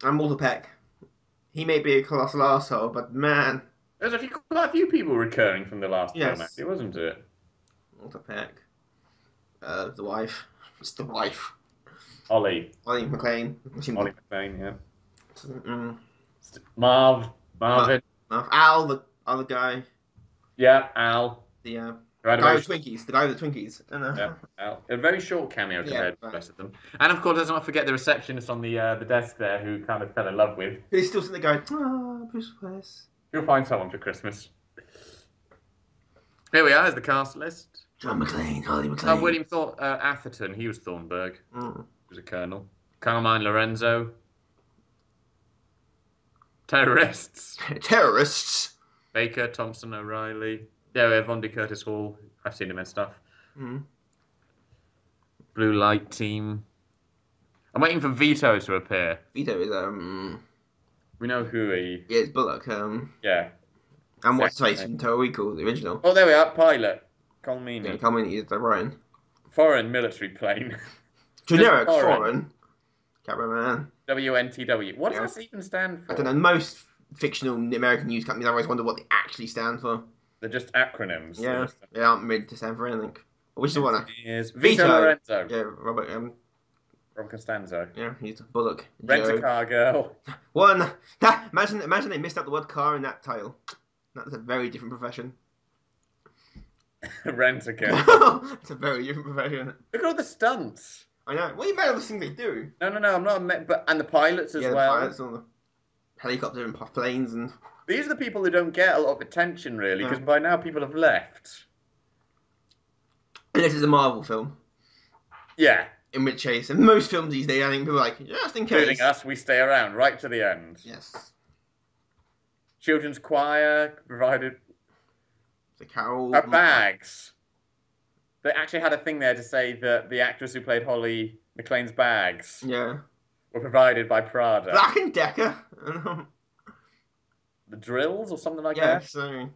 And Walter Peck. He may be a colossal arsehole, but man, There's quite a few people recurring from the last Yes. film, actually, wasn't it? Walter Peck. The wife. It's the wife. Ollie McClane. McLean, yeah. Mm. Marvin. Al, the other guy. Yeah, Al. The Who had a guy very with Twinkies. The guy with the Twinkies. Yeah, Al. A very short cameo compared to the right. rest of them. And of course, let's not forget the receptionist on the desk there who kind of fell in love with. But he's still sitting there going, Bruce Willis. You'll find someone for Christmas. Here we are, is the cast list. John McClane, Harley McClane. William Atherton, he was Thornburg. Mm. He was a colonel. Carmine Lorenzo. Terrorists. Terrorists. Baker, Thompson, O'Reilly. Yeah, we have Vondy Curtis Hall. I've seen him in stuff. Mm. Blue Light Team. I'm waiting for Vito to appear. Vito is We know who he. yeah, it's Bullock. Yeah. And what's his face Exactly. from Total Recall, the original. Oh, there we are. Pilot. Colmini. Yeah, come in, he's the Ryan. Foreign military plane. Generic Just foreign. Cameraman. WNTW. What Yeah. does that even stand for? I don't know. Most fictional American news companies, I always wonder what they actually stand for. They're just acronyms. Yeah, they aren't made to stand for anything. Which is the one? Is Vito. Vito Lorenzo. Yeah, Robert. From Costanzo. Yeah, he's Bullock. Rent a Joe. car girl. One. Imagine they missed out the word car in that title. That's a very different profession. Rent a girl. It's a very different profession. Look at all the stunts. I know. What do you mean all the things they do? No, I'm not. And the pilots as Yeah, the well. pilots and the helicopter and planes and. These are the people who don't get a lot of attention, really, because by now people have left. And this is a Marvel film. Yeah. In which case, in most films these days, I think people are like, just in case. Including us, we stay around right to the end. Yes. Children's choir provided The Carol. our bags. They actually had a thing there to say that the actress who played Holly McLean's bags Yeah. were provided by Prada. Black and Decker. The drills or something like Yeah, that? so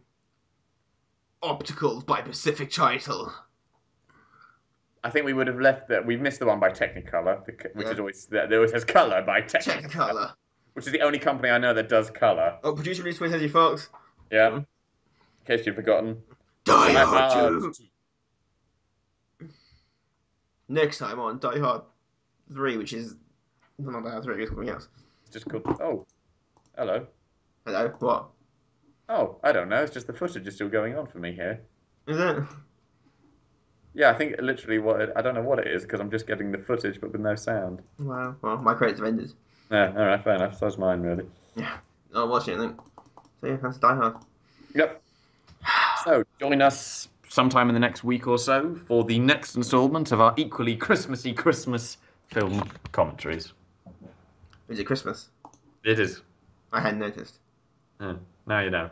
Opticals by Pacific Title. I think we would have left that. We missed the one by Technicolor, which is always there always has color by Technicolor, Technicolor. which is the only company I know that does color. Oh, producer release 20th Fox. Yeah, in case you've forgotten. Die Die Hard Hard 2. 2. Next time on Die Hard 3, which is not Die Hard 3, it's something else. It's just called. Oh, hello. Hello, what? Oh, I don't know. It's just the footage is still going on for me here. Is it? Yeah, I think literally I don't know what it is because I'm just getting the footage but with no sound. Wow. Well, my credits have ended. Yeah, all right, fair enough. So's mine, really. Yeah. I'm watching it, I think. So yeah, that's Die Hard. Yep. So join us sometime in the next week or so for the next instalment of our equally Christmassy Christmas film commentaries. Is it Christmas? It is. I hadn't noticed. Now you know.